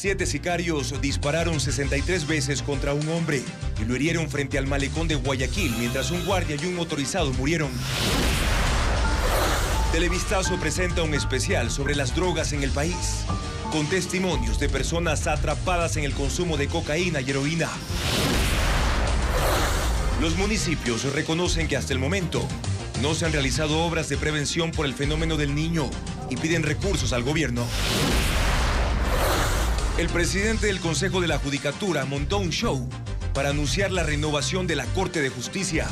7 sicarios dispararon 63 veces contra un hombre y lo hirieron frente al malecón de Guayaquil, mientras un guardia y un motorizado murieron. Televistazo presenta un especial sobre las drogas en el país, con testimonios de personas atrapadas en el consumo de cocaína y heroína. Los municipios reconocen que hasta el momento no se han realizado obras de prevención por el fenómeno del Niño y piden recursos al gobierno. El presidente del Consejo de la Judicatura montó un show para anunciar la renovación de la Corte de Justicia.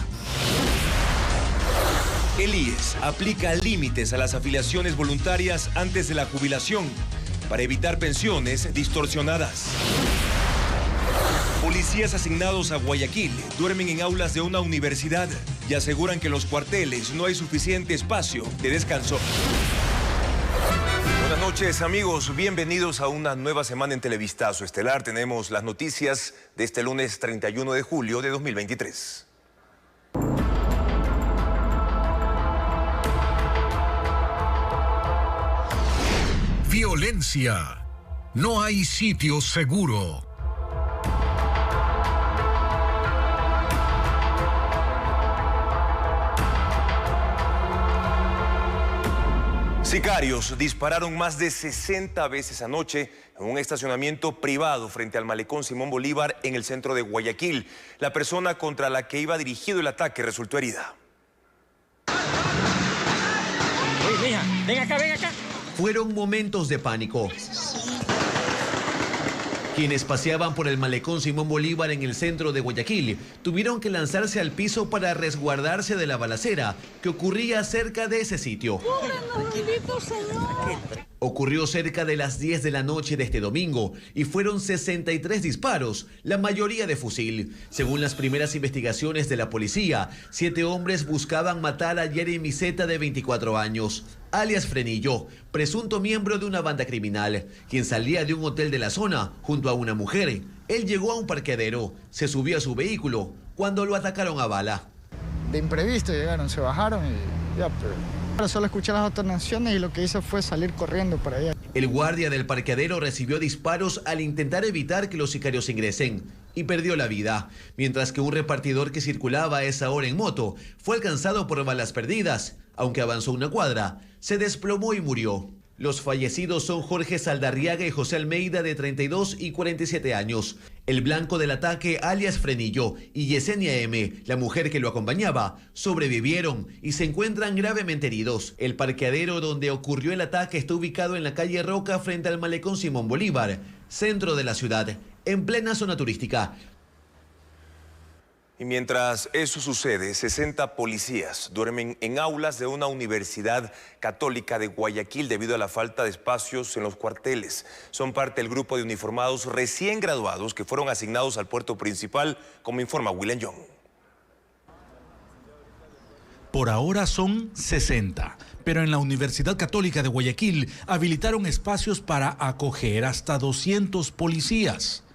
El IES aplica límites a las afiliaciones voluntarias antes de la jubilación para evitar pensiones distorsionadas. Policías asignados a Guayaquil duermen en aulas de una universidad y aseguran que en los cuarteles no hay suficiente espacio de descanso. Buenas noches, amigos. Bienvenidos a una nueva semana en Televistazo Estelar. Tenemos las noticias de este lunes 31 de julio de 2023. Violencia. No hay sitio seguro. Sicarios dispararon más de 60 veces anoche en un estacionamiento privado frente al malecón Simón Bolívar en el centro de Guayaquil. La persona contra la que iba dirigido el ataque resultó herida. Uy, mija, ven acá, ven acá. Fueron momentos de pánico. Quienes paseaban por el malecón Simón Bolívar en el centro de Guayaquil tuvieron que lanzarse al piso para resguardarse de la balacera que ocurría cerca de ese sitio. Ocurrió cerca de las 10 de la noche de este domingo y fueron 63 disparos, la mayoría de fusil. Según las primeras investigaciones de la policía, 7 hombres buscaban matar a Jeremy Zeta, de 24 años, alias Frenillo, presunto miembro de una banda criminal, quien salía de un hotel de la zona junto a una mujer. Él llegó a un parqueadero, se subió a su vehículo cuando lo atacaron a bala. De imprevisto llegaron, se bajaron y ya, pero solo escuché las detonaciones y lo que hice fue salir corriendo para allá. El guardia del parqueadero recibió disparos al intentar evitar que los sicarios ingresen y perdió la vida, mientras que un repartidor que circulaba a esa hora en moto fue alcanzado por balas perdidas. Aunque avanzó una cuadra, se desplomó y murió. Los fallecidos son Jorge Saldarriaga y José Almeida, de 32 y 47 años. El blanco del ataque, alias Frenillo, y Yesenia M., la mujer que lo acompañaba, sobrevivieron y se encuentran gravemente heridos. El parqueadero donde ocurrió el ataque está ubicado en la calle Roca, frente al malecón Simón Bolívar, centro de la ciudad, en plena zona turística. Y mientras eso sucede, 60 policías duermen en aulas de una universidad católica de Guayaquil debido a la falta de espacios en los cuarteles. Son parte del grupo de uniformados recién graduados que fueron asignados al puerto principal, como informa William Young. Por ahora son 60, pero en la Universidad Católica de Guayaquil habilitaron espacios para acoger hasta 200 policías.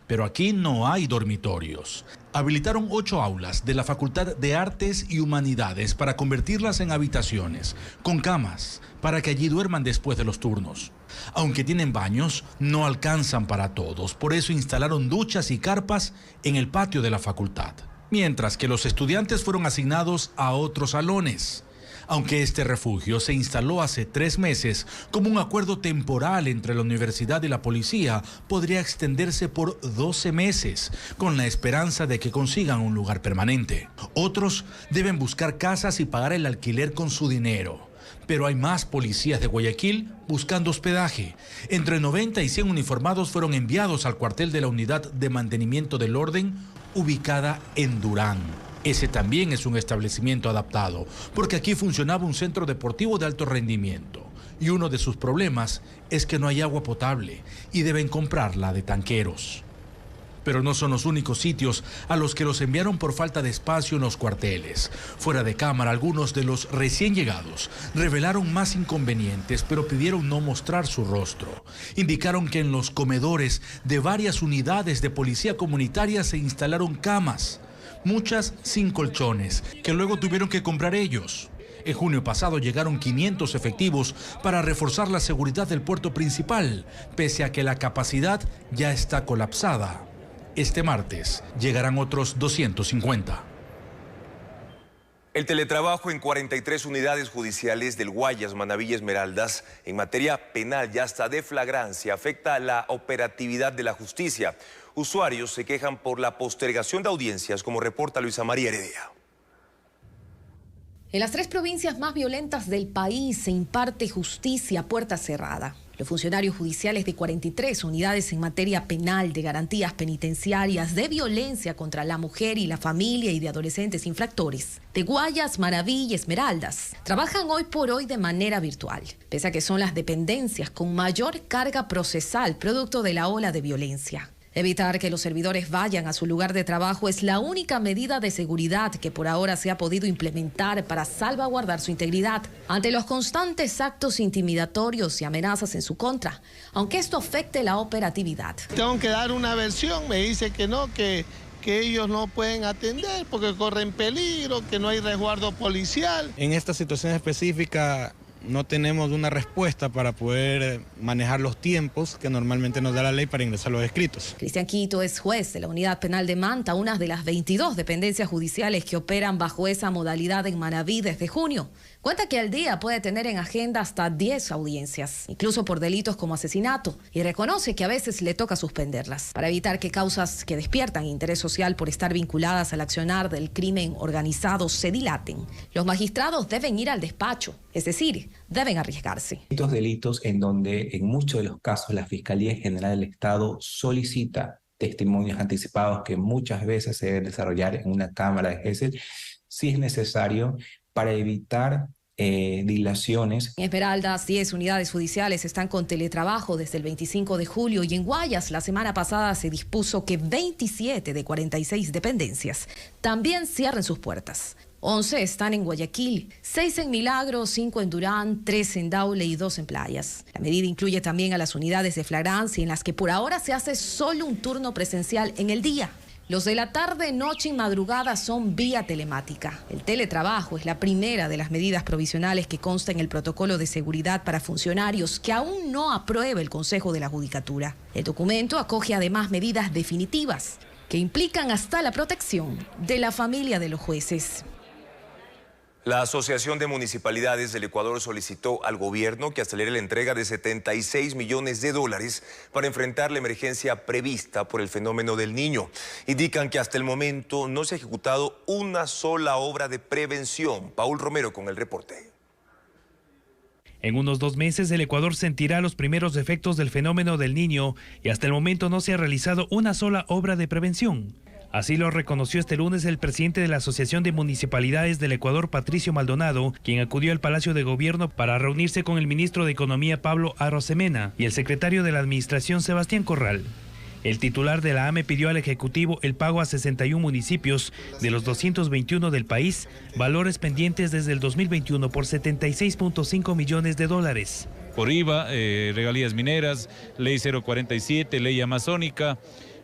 Pero aquí no hay dormitorios. Habilitaron 8 aulas de la Facultad de Artes y Humanidades para convertirlas en habitaciones, con camas, para que allí duerman después de los turnos. Aunque tienen baños, no alcanzan para todos. Por eso instalaron duchas y carpas en el patio de la facultad. Mientras que los estudiantes fueron asignados a otros salones. Aunque este refugio se instaló hace 3 meses como un acuerdo temporal entre la universidad y la policía, podría extenderse por 12 meses, con la esperanza de que consigan un lugar permanente. Otros deben buscar casas y pagar el alquiler con su dinero. Pero hay más policías de Guayaquil buscando hospedaje. Entre 90 y 100 uniformados fueron enviados al cuartel de la Unidad de Mantenimiento del Orden, ubicada en Durán. Ese también es un establecimiento adaptado, porque aquí funcionaba un centro deportivo de alto rendimiento. Y uno de sus problemas es que no hay agua potable y deben comprarla de tanqueros. Pero no son los únicos sitios a los que los enviaron por falta de espacio en los cuarteles. Fuera de cámara, algunos de los recién llegados revelaron más inconvenientes, pero pidieron no mostrar su rostro. Indicaron que en los comedores de varias unidades de policía comunitaria se instalaron camas, muchas sin colchones, que luego tuvieron que comprar ellos. En junio pasado llegaron 500 efectivos para reforzar la seguridad del puerto principal, pese a que la capacidad ya está colapsada. Este martes llegarán otros 250. El teletrabajo en 43 unidades judiciales del Guayas, Manabí y Esmeraldas en materia penal y hasta de flagrancia afecta la operatividad de la justicia. Usuarios se quejan por la postergación de audiencias, como reporta Luisa María Heredia. En las 3 provincias más violentas del país se imparte justicia a puerta cerrada. Los funcionarios judiciales de 43 unidades en materia penal, de garantías penitenciarias, de violencia contra la mujer y la familia y de adolescentes infractores, de Guayas, Manabí y Esmeraldas, trabajan hoy por hoy de manera virtual, pese a que son las dependencias con mayor carga procesal producto de la ola de violencia. Evitar que los servidores vayan a su lugar de trabajo es la única medida de seguridad que por ahora se ha podido implementar para salvaguardar su integridad ante los constantes actos intimidatorios y amenazas en su contra, aunque esto afecte la operatividad. Tengo que dar una versión, me dice que no, que ellos no pueden atender porque corren peligro, que no hay resguardo policial. En esta situación específica no tenemos una respuesta para poder manejar los tiempos que normalmente nos da la ley para ingresar los escritos. Cristian Quito es juez de la Unidad Penal de Manta, una de las 22 dependencias judiciales que operan bajo esa modalidad en Manabí desde junio. Cuenta que al día puede tener en agenda hasta 10 audiencias, incluso por delitos como asesinato, y reconoce que a veces le toca suspenderlas, para evitar que causas que despiertan interés social por estar vinculadas al accionar del crimen organizado se dilaten. Los magistrados deben ir al despacho, es decir, deben arriesgarse. Estos delitos en donde en muchos de los casos la Fiscalía General del Estado solicita testimonios anticipados que muchas veces se deben desarrollar en una cámara de Gesell, sí es necesario para evitar dilaciones. En Esmeraldas, 10 unidades judiciales están con teletrabajo desde el 25 de julio y en Guayas la semana pasada se dispuso que 27 de 46 dependencias también cierren sus puertas. 11 están en Guayaquil, 6 en Milagro, 5 en Durán, 3 en Daule y 2 en Playas. La medida incluye también a las unidades de flagrancia en las que por ahora se hace solo un turno presencial en el día. Los de la tarde, noche y madrugada son vía telemática. El teletrabajo es la primera de las medidas provisionales que consta en el protocolo de seguridad para funcionarios que aún no aprueba el Consejo de la Judicatura. El documento acoge además medidas definitivas que implican hasta la protección de la familia de los jueces. La Asociación de Municipalidades del Ecuador solicitó al gobierno que acelere la entrega de $76 millones para enfrentar la emergencia prevista por el fenómeno del Niño. Indican que hasta el momento no se ha ejecutado una sola obra de prevención. Paul Romero con el reporte. En unos 2 meses el Ecuador sentirá los primeros efectos del fenómeno del Niño y hasta el momento no se ha realizado una sola obra de prevención. Así lo reconoció este lunes el presidente de la Asociación de Municipalidades del Ecuador, Patricio Maldonado, quien acudió al Palacio de Gobierno para reunirse con el ministro de Economía, Pablo Arosemena, y el secretario de la Administración, Sebastián Corral. El titular de la AME pidió al Ejecutivo el pago a 61 municipios de los 221 del país, valores pendientes desde el 2021 por $76.5 millones. Por IVA, regalías mineras, ley 047, ley amazónica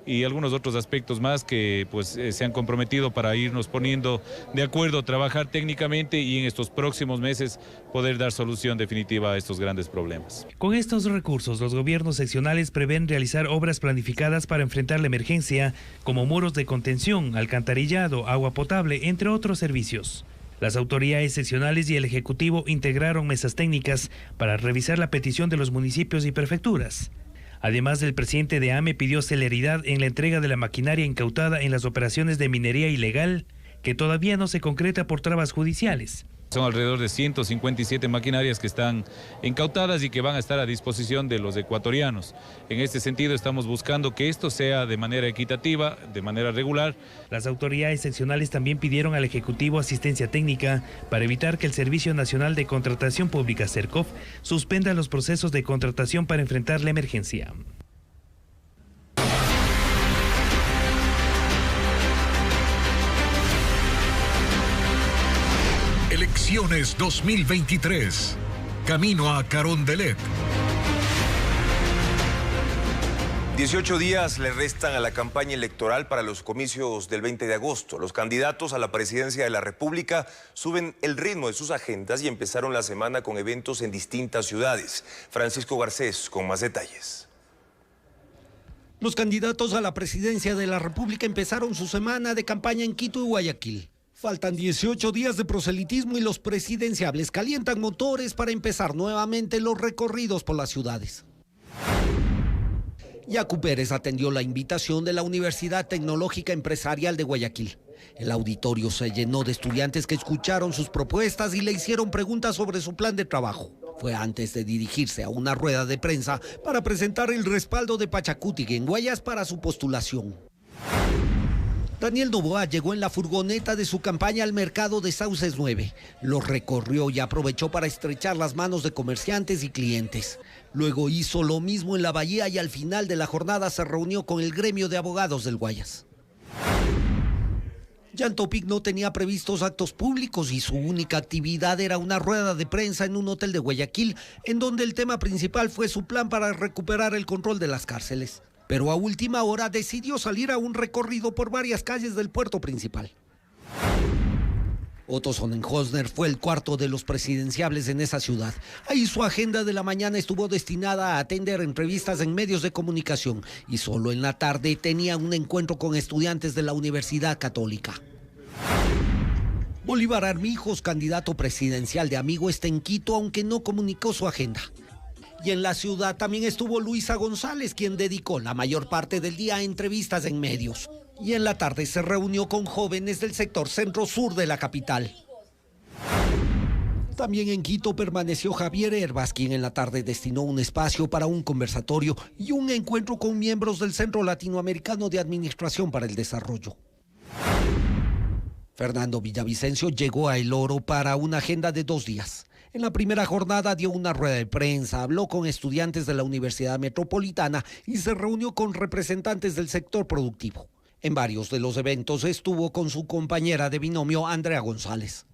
y algunos otros aspectos más que pues se han comprometido para irnos poniendo de acuerdo, trabajar técnicamente y en estos próximos meses poder dar solución definitiva a estos grandes problemas. Con estos recursos, los gobiernos seccionales prevén realizar obras planificadas para enfrentar la emergencia, como muros de contención, alcantarillado, agua potable, entre otros servicios. Las autoridades seccionales y el Ejecutivo integraron mesas técnicas para revisar la petición de los municipios y prefecturas. Además, el presidente de AME pidió celeridad en la entrega de la maquinaria incautada en las operaciones de minería ilegal, que todavía no se concreta por trabas judiciales. Son alrededor de 157 maquinarias que están incautadas y que van a estar a disposición de los ecuatorianos. En este sentido, estamos buscando que esto sea de manera equitativa, de manera regular. Las autoridades seccionales también pidieron al Ejecutivo asistencia técnica para evitar que el Servicio Nacional de Contratación Pública, SERCOP, suspenda los procesos de contratación para enfrentar la emergencia. Elecciones 2023. Camino a Carondelet. 18 días le restan a la campaña electoral para los comicios del 20 de agosto. Los candidatos a la presidencia de la República suben el ritmo de sus agendas y empezaron la semana con eventos en distintas ciudades. Francisco Garcés con más detalles. Los candidatos a la presidencia de la República empezaron su semana de campaña en Quito y Guayaquil. Faltan 18 días de proselitismo y los presidenciables calientan motores para empezar nuevamente los recorridos por las ciudades. Yacu Pérez atendió la invitación de la Universidad Tecnológica Empresarial de Guayaquil. El auditorio se llenó de estudiantes que escucharon sus propuestas y le hicieron preguntas sobre su plan de trabajo. Fue antes de dirigirse a una rueda de prensa para presentar el respaldo de Pachacuti en Guayas para su postulación. Daniel Noboa llegó en la furgoneta de su campaña al mercado de Sauces 9. Lo recorrió y aprovechó para estrechar las manos de comerciantes y clientes. Luego hizo lo mismo en la Bahía y al final de la jornada se reunió con el gremio de abogados del Guayas. Jan Topic no tenía previstos actos públicos y su única actividad era una rueda de prensa en un hotel de Guayaquil, en donde el tema principal fue su plan para recuperar el control de las cárceles. Pero a última hora decidió salir a un recorrido por varias calles del puerto principal. Otto Sonnenhosner fue el cuarto de los presidenciables en esa ciudad. Ahí su agenda de la mañana estuvo destinada a atender entrevistas en medios de comunicación y solo en la tarde tenía un encuentro con estudiantes de la Universidad Católica. Bolívar Armijos, candidato presidencial de Amigo, está en Quito, aunque no comunicó su agenda. Y en la ciudad también estuvo Luisa González, quien dedicó la mayor parte del día a entrevistas en medios. Y en la tarde se reunió con jóvenes del sector centro-sur de la capital. También en Quito permaneció Javier Herbas, quien en la tarde destinó un espacio para un conversatorio y un encuentro con miembros del Centro Latinoamericano de Administración para el Desarrollo. Fernando Villavicencio llegó a El Oro para una agenda de 2 días. En la primera jornada dio una rueda de prensa, habló con estudiantes de la Universidad Metropolitana y se reunió con representantes del sector productivo. En varios de los eventos estuvo con su compañera de binomio, Andrea González.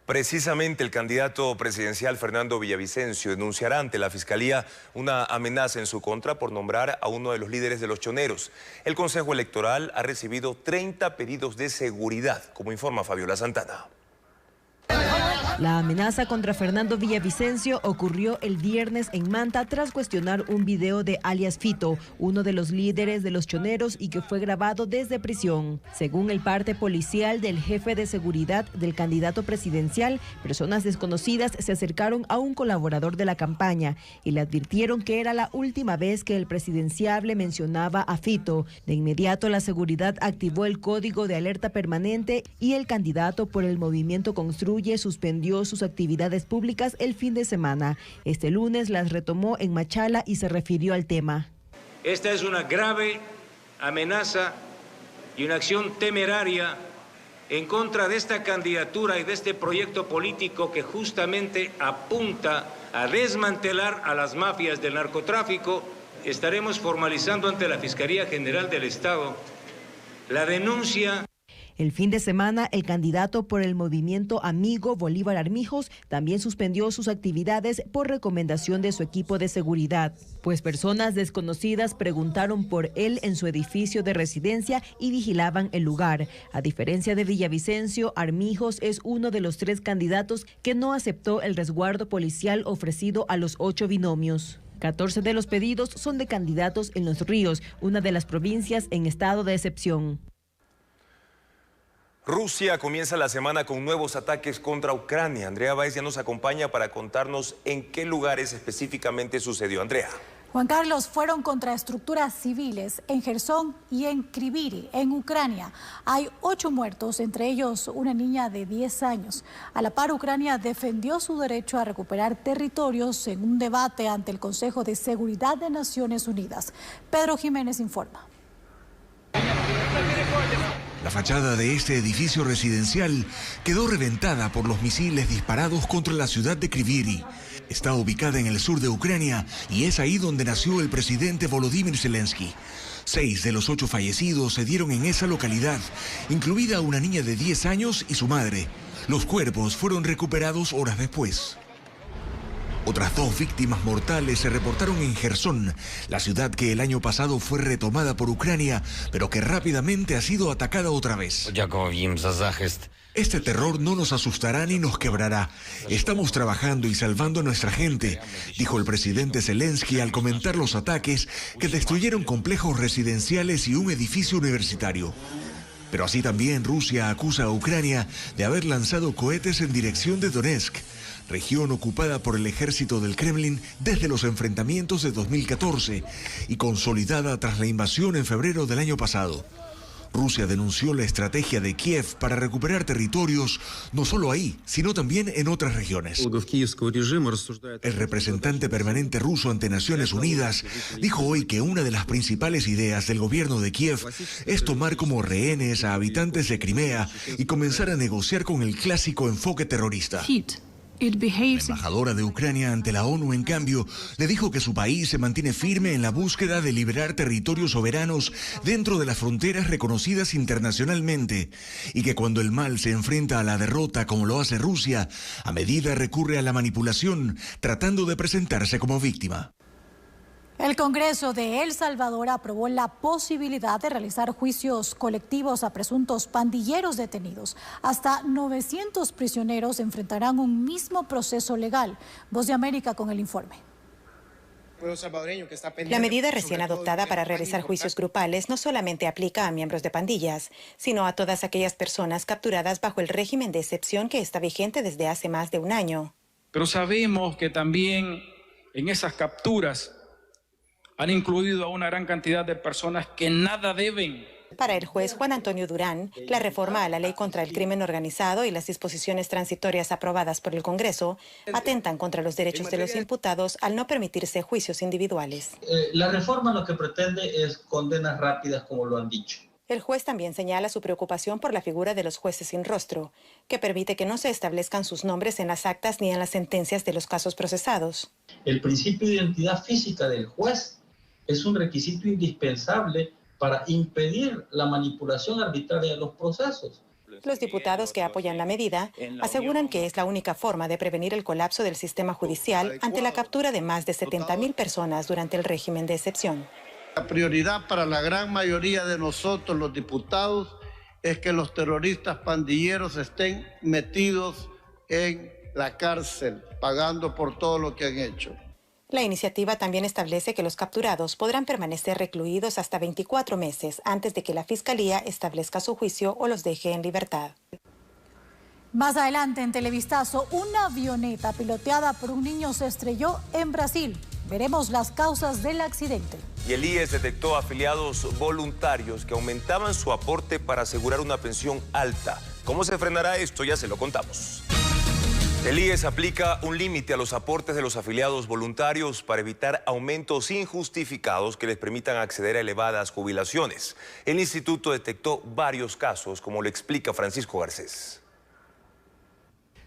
Precisamente el candidato presidencial Fernando Villavicencio denunciará ante la Fiscalía una amenaza en su contra por nombrar a uno de los líderes de los choneros. El Consejo Electoral ha recibido 30 pedidos de seguridad, como informa Fabiola Santana. La amenaza contra Fernando Villavicencio ocurrió el viernes en Manta tras cuestionar un video de alias Fito, uno de los líderes de los choneros y que fue grabado desde prisión. Según el parte policial del jefe de seguridad del candidato presidencial, personas desconocidas se acercaron a un colaborador de la campaña y le advirtieron que era la última vez que el presidenciable mencionaba a Fito. De inmediato la seguridad activó el código de alerta permanente y el candidato por el movimiento Construye suspendió sus actividades públicas el fin de semana. Este lunes las retomó en Machala y se refirió al tema. Esta es una grave amenaza y una acción temeraria en contra de esta candidatura y de este proyecto político que justamente apunta a desmantelar a las mafias del narcotráfico. Estaremos formalizando ante la Fiscalía General del Estado la denuncia. El fin de semana, el candidato por el movimiento Amigo, Bolívar Armijos, también suspendió sus actividades por recomendación de su equipo de seguridad, pues personas desconocidas preguntaron por él en su edificio de residencia y vigilaban el lugar. A diferencia de Villavicencio, Armijos es uno de los 3 candidatos que no aceptó el resguardo policial ofrecido a los 8 binomios. 14 de los pedidos son de candidatos en Los Ríos, una de las provincias en estado de excepción. Rusia comienza la semana con nuevos ataques contra Ucrania. Andrea Báez ya nos acompaña para contarnos en qué lugares específicamente sucedió. Andrea. Juan Carlos, fueron contra estructuras civiles en Jersón y en Kriviri, en Ucrania. Hay 8 muertos, entre ellos una niña de 10 años. A la par, Ucrania defendió su derecho a recuperar territorios en un debate ante el Consejo de Seguridad de Naciones Unidas. Pedro Jiménez informa. La fachada de este edificio residencial quedó reventada por los misiles disparados contra la ciudad de Kriviri. Está ubicada en el sur de Ucrania y es ahí donde nació el presidente Volodymyr Zelensky. 6 de los 8 fallecidos se dieron en esa localidad, incluida una niña de 10 años y su madre. Los cuerpos fueron recuperados horas después. Otras 2 víctimas mortales se reportaron en Jersón, la ciudad que el año pasado fue retomada por Ucrania, pero que rápidamente ha sido atacada otra vez. Este terror no nos asustará ni nos quebrará. Estamos trabajando y salvando a nuestra gente, dijo el presidente Zelensky al comentar los ataques que destruyeron complejos residenciales y un edificio universitario. Pero así también Rusia acusa a Ucrania de haber lanzado cohetes en dirección de Donetsk, región ocupada por el ejército del Kremlin desde los enfrentamientos de 2014 y consolidada tras la invasión en febrero del año pasado. Rusia denunció la estrategia de Kiev para recuperar territorios, no solo ahí, sino también en otras regiones. El representante permanente ruso ante Naciones Unidas dijo hoy que una de las principales ideas del gobierno de Kiev es tomar como rehenes a habitantes de Crimea y comenzar a negociar con el clásico enfoque terrorista. La embajadora de Ucrania ante la ONU, en cambio, le dijo que su país se mantiene firme en la búsqueda de liberar territorios soberanos dentro de las fronteras reconocidas internacionalmente y que cuando el mal se enfrenta a la derrota, como lo hace Rusia, a medida recurre a la manipulación, tratando de presentarse como víctima. El Congreso de El Salvador aprobó la posibilidad de realizar juicios colectivos a presuntos pandilleros detenidos. Hasta 900 prisioneros enfrentarán un mismo proceso legal. Voz de América con el informe. La medida recién adoptada para realizar juicios grupales no solamente aplica a miembros de pandillas, sino a todas aquellas personas capturadas bajo el régimen de excepción que está vigente desde hace más de un año. Pero sabemos que también en esas capturas han incluido a una gran cantidad de personas que nada deben. Para el juez Juan Antonio Durán, la reforma a la ley contra el crimen organizado y las disposiciones transitorias aprobadas por el Congreso atentan contra los derechos de los imputados al no permitirse juicios individuales. La reforma lo que pretende es condenas rápidas, como lo han dicho. El juez también señala su preocupación por la figura de los jueces sin rostro, que permite que no se establezcan sus nombres en las actas ni en las sentencias de los casos procesados. El principio de identidad física del juez es un requisito indispensable para impedir la manipulación arbitraria de los procesos. Los diputados que apoyan la medida aseguran que es la única forma de prevenir el colapso del sistema judicial ante la captura de más de 70.000 personas durante el régimen de excepción. La prioridad para la gran mayoría de nosotros, los diputados, es que los terroristas pandilleros estén metidos en la cárcel, pagando por todo lo que han hecho. La iniciativa también establece que los capturados podrán permanecer recluidos hasta 24 meses antes de que la Fiscalía establezca su juicio o los deje en libertad. Más adelante en Televistazo, una avioneta piloteada por un niño se estrelló en Brasil. Veremos las causas del accidente. Y el IES detectó afiliados voluntarios que aumentaban su aporte para asegurar una pensión alta. ¿Cómo se frenará esto? Ya se lo contamos. El IES aplica un límite a los aportes de los afiliados voluntarios para evitar aumentos injustificados que les permitan acceder a elevadas jubilaciones. El instituto detectó varios casos, como lo explica Francisco Garcés.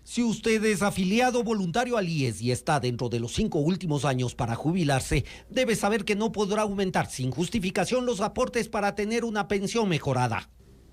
Si usted es afiliado voluntario al IES y está dentro de los 5 últimos años para jubilarse, debe saber que no podrá aumentar sin justificación los aportes para tener una pensión mejorada.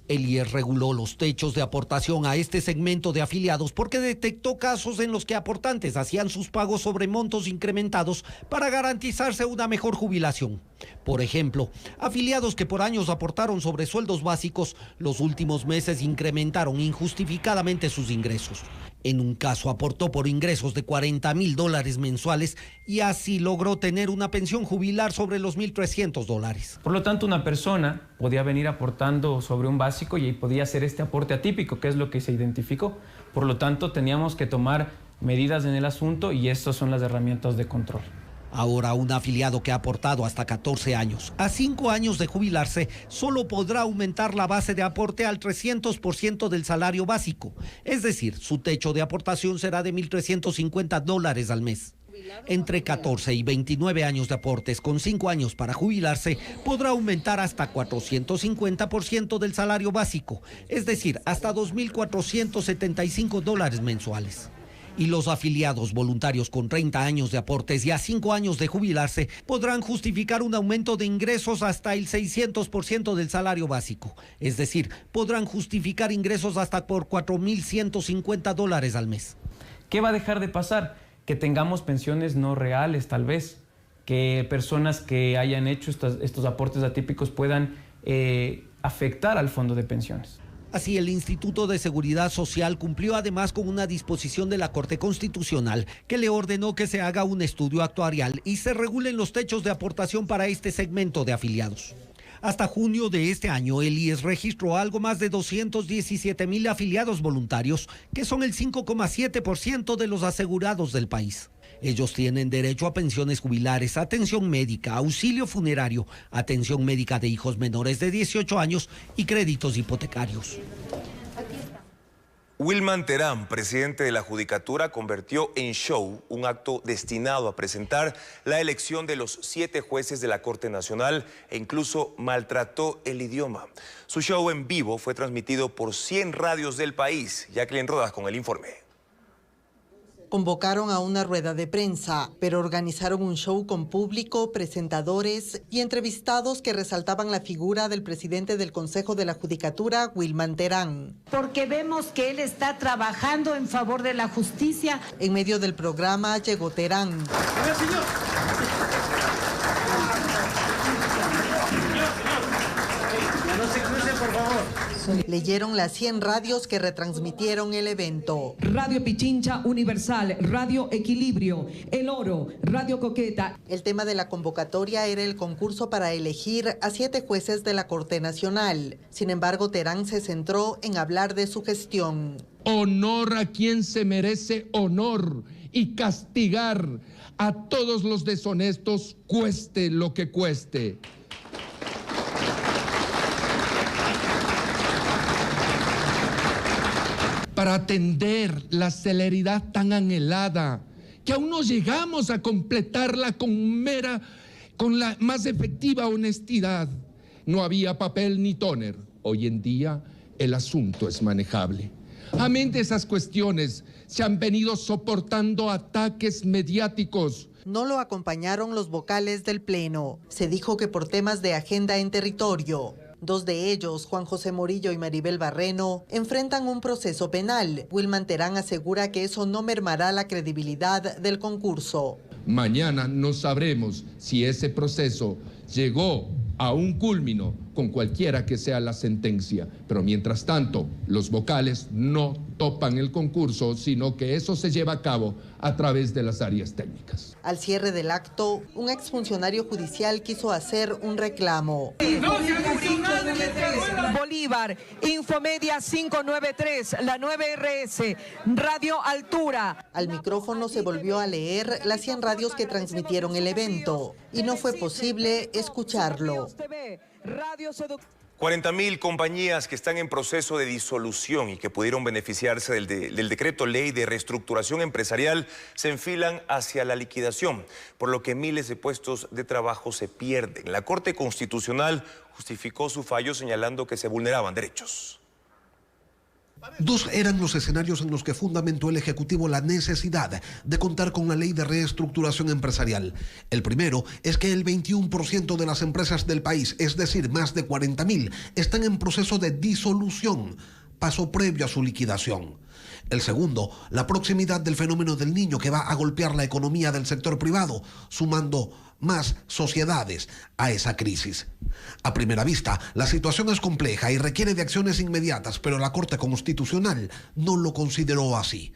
El IES reguló los techos de aportación a este segmento de afiliados porque detectó casos en los que aportantes hacían sus pagos sobre montos incrementados para garantizarse una mejor jubilación. Por ejemplo, afiliados que por años aportaron sobre sueldos básicos, los últimos meses incrementaron injustificadamente sus ingresos. En un caso aportó por ingresos de $40.000 mensuales y así logró tener una pensión jubilar sobre los $1.300. Por lo tanto, una persona podía venir aportando sobre un básico y podía hacer este aporte atípico, que es lo que se identificó. Por lo tanto, teníamos que tomar medidas en el asunto y estas son las herramientas de control. Ahora, un afiliado que ha aportado hasta 14 años, a 5 años de jubilarse, solo podrá aumentar la base de aporte al 300% del salario básico. Es decir, su techo de aportación será de $1.350 al mes. Entre 14 y 29 años de aportes con 5 años para jubilarse, podrá aumentar hasta 450% del salario básico, es decir, hasta $2.475 mensuales. Y los afiliados voluntarios con 30 años de aportes y a 5 años de jubilarse podrán justificar un aumento de ingresos hasta el 600% del salario básico. Es decir, podrán justificar ingresos hasta por $4.150 al mes. ¿Qué va a dejar de pasar? que tengamos pensiones no reales tal vez, que personas que hayan hecho estos aportes atípicos puedan afectar al fondo de pensiones. Así, el Instituto de Seguridad Social cumplió además con una disposición de la Corte Constitucional que le ordenó que se haga un estudio actuarial y se regulen los techos de aportación para este segmento de afiliados. Hasta junio de este año, el IES registró algo más de 217,000 afiliados voluntarios, que son el 5,7% de los asegurados del país. Ellos tienen derecho a pensiones jubilares, atención médica, auxilio funerario, atención médica de hijos menores de 18 años y créditos hipotecarios. Wilman Terán, presidente de la Judicatura, convirtió en show un acto destinado a presentar la elección de los 7 jueces de la Corte Nacional e incluso maltrató el idioma. Su show en vivo fue transmitido por 100 radios del país. Jacqueline Rodas con el informe. Convocaron a una rueda de prensa, pero organizaron un show con público, presentadores y entrevistados que resaltaban la figura del presidente del Consejo de la Judicatura, Wilman Terán. Porque vemos que él está trabajando en favor de la justicia. En medio del programa llegó Terán. Señor. No se crucen, por favor. Leyeron las 100 radios que retransmitieron el evento. Radio Pichincha Universal, Radio Equilibrio, El Oro, Radio Coqueta. El tema de la convocatoria era el concurso para elegir a 7 jueces de la Corte Nacional. Sin embargo, Terán se centró en hablar de su gestión. Honor a quien se merece honor y castigar a todos los deshonestos, cueste lo que cueste. Para atender la celeridad tan anhelada, que aún no llegamos a completarla con la más efectiva honestidad. No había papel ni tóner. Hoy en día el asunto es manejable. Amén de esas cuestiones, se han venido soportando ataques mediáticos. No lo acompañaron los vocales del Pleno. Se dijo que por temas de agenda en territorio. 2 de ellos, Juan José Morillo y Maribel Barreno, enfrentan un proceso penal. Wilman Terán asegura que eso no mermará la credibilidad del concurso. Mañana no sabremos si ese proceso llegó a un culmino con cualquiera que sea la sentencia. Pero mientras tanto, los vocales no topan el concurso, sino que eso se lleva a cabo a través de las áreas técnicas. Al cierre del acto, un exfuncionario judicial quiso hacer un reclamo. Bolívar, Infomedia 593, la 9RS, Radio Altura. Al micrófono se volvió a leer las 100 radios que transmitieron el evento y no fue posible escucharlo. 40.000 compañías que están en proceso de disolución y que pudieron beneficiarse del decreto ley de reestructuración empresarial se enfilan hacia la liquidación, por lo que miles de puestos de trabajo se pierden. La Corte Constitucional justificó su fallo señalando que se vulneraban derechos. 2 eran los escenarios en los que fundamentó el Ejecutivo la necesidad de contar con la ley de reestructuración empresarial. El primero es que el 21% de las empresas del país, es decir, más de 40.000, están en proceso de disolución, paso previo a su liquidación. El segundo, la proximidad del fenómeno del Niño que va a golpear la economía del sector privado, sumando más sociedades a esa crisis. A primera vista, la situación es compleja y requiere de acciones inmediatas, pero la Corte Constitucional no lo consideró así.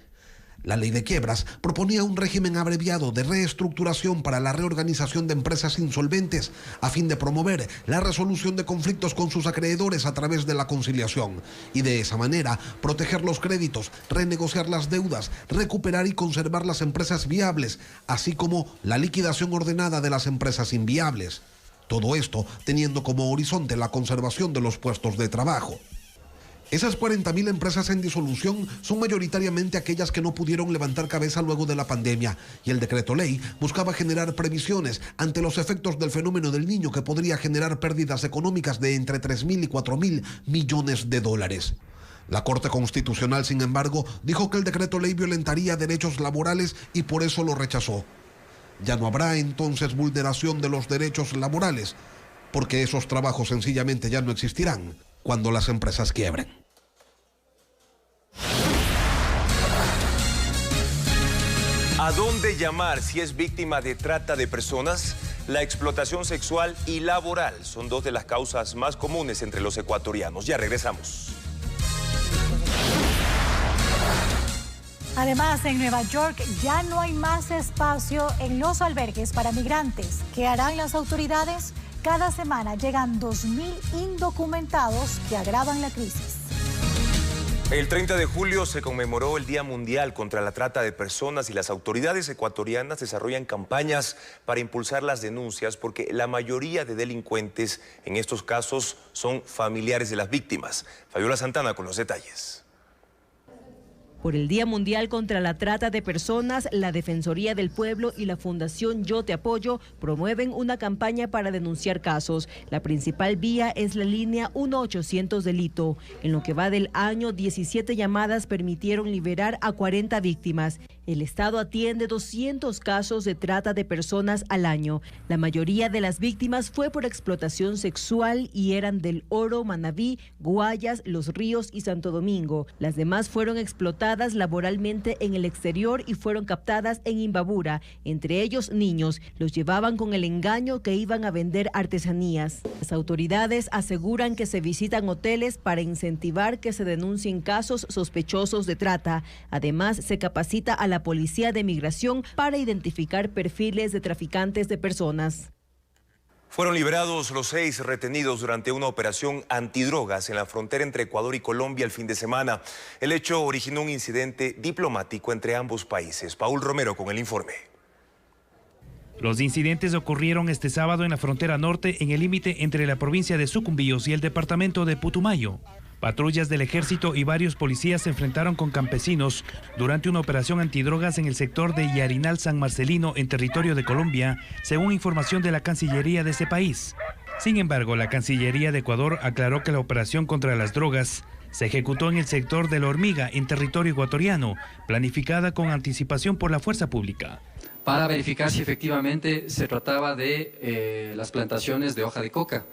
La ley de quiebras proponía un régimen abreviado de reestructuración para la reorganización de empresas insolventes a fin de promover la resolución de conflictos con sus acreedores a través de la conciliación y de esa manera proteger los créditos, renegociar las deudas, recuperar y conservar las empresas viables, así como la liquidación ordenada de las empresas inviables. Todo esto teniendo como horizonte la conservación de los puestos de trabajo. Esas 40.000 empresas en disolución son mayoritariamente aquellas que no pudieron levantar cabeza luego de la pandemia y el decreto ley buscaba generar previsiones ante los efectos del fenómeno del Niño que podría generar pérdidas económicas de entre 3.000 y 4.000 millones de dólares. La Corte Constitucional, sin embargo, dijo que el decreto ley violentaría derechos laborales y por eso lo rechazó. Ya no habrá entonces vulneración de los derechos laborales, porque esos trabajos sencillamente ya no existirán cuando las empresas quiebren. ¿A dónde llamar si es víctima de trata de personas? La explotación sexual y laboral son dos de las causas más comunes entre los ecuatorianos. Ya regresamos. Además, en Nueva York ya no hay más espacio en los albergues para migrantes. ¿Qué harán las autoridades? Cada semana llegan 2.000 indocumentados que agravan la crisis. El 30 de julio se conmemoró el Día Mundial contra la Trata de Personas y las autoridades ecuatorianas desarrollan campañas para impulsar las denuncias porque la mayoría de delincuentes en estos casos son familiares de las víctimas. Fabiola Santana con los detalles. Por el Día Mundial contra la Trata de Personas, la Defensoría del Pueblo y la Fundación Yo Te Apoyo promueven una campaña para denunciar casos. La principal vía es la línea 1-800 delito. En lo que va del año, 17 llamadas permitieron liberar a 40 víctimas. El Estado atiende 200 casos de trata de personas al año. La mayoría de las víctimas fue por explotación sexual y eran del Oro, Manabí, Guayas, Los Ríos y Santo Domingo. Las demás fueron explotadas laboralmente en el exterior y fueron captadas en Imbabura. Entre ellos niños. Los llevaban con el engaño que iban a vender artesanías. Las autoridades aseguran que se visitan hoteles para incentivar que se denuncien casos sospechosos de trata. Además, se capacita a la Policía de Migración para identificar perfiles de traficantes de personas. Fueron liberados los 6 retenidos durante una operación antidrogas en la frontera entre Ecuador y Colombia el fin de semana. El hecho originó un incidente diplomático entre ambos países. Paul Romero con el informe. Los incidentes ocurrieron este sábado en la frontera norte, en el límite entre la provincia de Sucumbíos y el departamento de Putumayo. Patrullas del ejército y varios policías se enfrentaron con campesinos durante una operación antidrogas en el sector de Yarinal San Marcelino, en territorio de Colombia, según información de la Cancillería de ese país. Sin embargo, la Cancillería de Ecuador aclaró que la operación contra las drogas se ejecutó en el sector de La Hormiga, en territorio ecuatoriano, planificada con anticipación por la fuerza pública. Para verificar si efectivamente se trataba de las plantaciones de hoja de coca.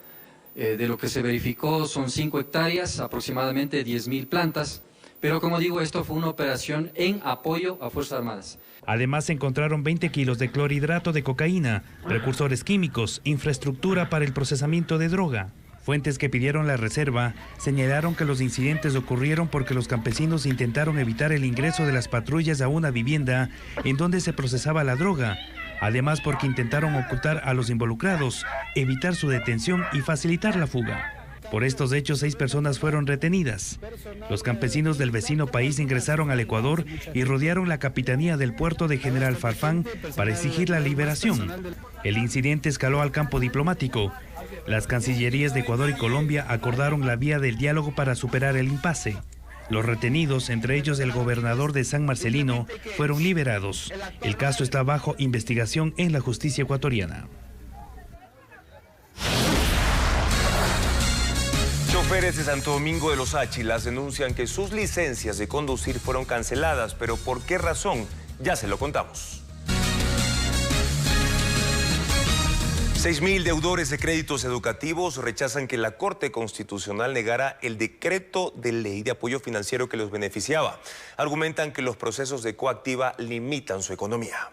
De lo que se verificó son 5 hectáreas, aproximadamente 10.000 plantas, pero como digo, esto fue una operación en apoyo a Fuerzas Armadas. Además se encontraron 20 kilos de clorhidrato de cocaína, precursores químicos, infraestructura para el procesamiento de droga. Fuentes que pidieron la reserva señalaron que los incidentes ocurrieron porque los campesinos intentaron evitar el ingreso de las patrullas a una vivienda en donde se procesaba la droga. Además, porque intentaron ocultar a los involucrados, evitar su detención y facilitar la fuga. Por estos hechos, 6 personas fueron retenidas. Los campesinos del vecino país ingresaron al Ecuador y rodearon la capitanía del puerto de General Farfán para exigir la liberación. El incidente escaló al campo diplomático. Las cancillerías de Ecuador y Colombia acordaron la vía del diálogo para superar el impasse. Los retenidos, entre ellos el gobernador de San Marcelino, fueron liberados. El caso está bajo investigación en la justicia ecuatoriana. Choferes de Santo Domingo de los Áchilas denuncian que sus licencias de conducir fueron canceladas, pero ¿por qué razón? Ya se lo contamos. 6.000 deudores de créditos educativos rechazan que la Corte Constitucional negara el decreto de ley de apoyo financiero que los beneficiaba. Argumentan que los procesos de coactiva limitan su economía.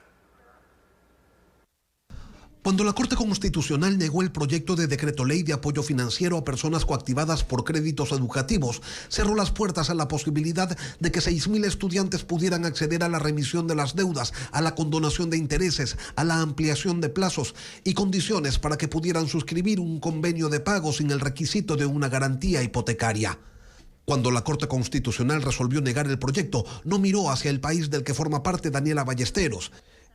Cuando la Corte Constitucional negó el proyecto de decreto ley de apoyo financiero a personas coactivadas por créditos educativos, cerró las puertas a la posibilidad de que 6.000 estudiantes pudieran acceder a la remisión de las deudas, a la condonación de intereses, a la ampliación de plazos y condiciones para que pudieran suscribir un convenio de pago sin el requisito de una garantía hipotecaria. Cuando la Corte Constitucional resolvió negar el proyecto, no miró hacia el país del que forma parte Daniela Ballesteros.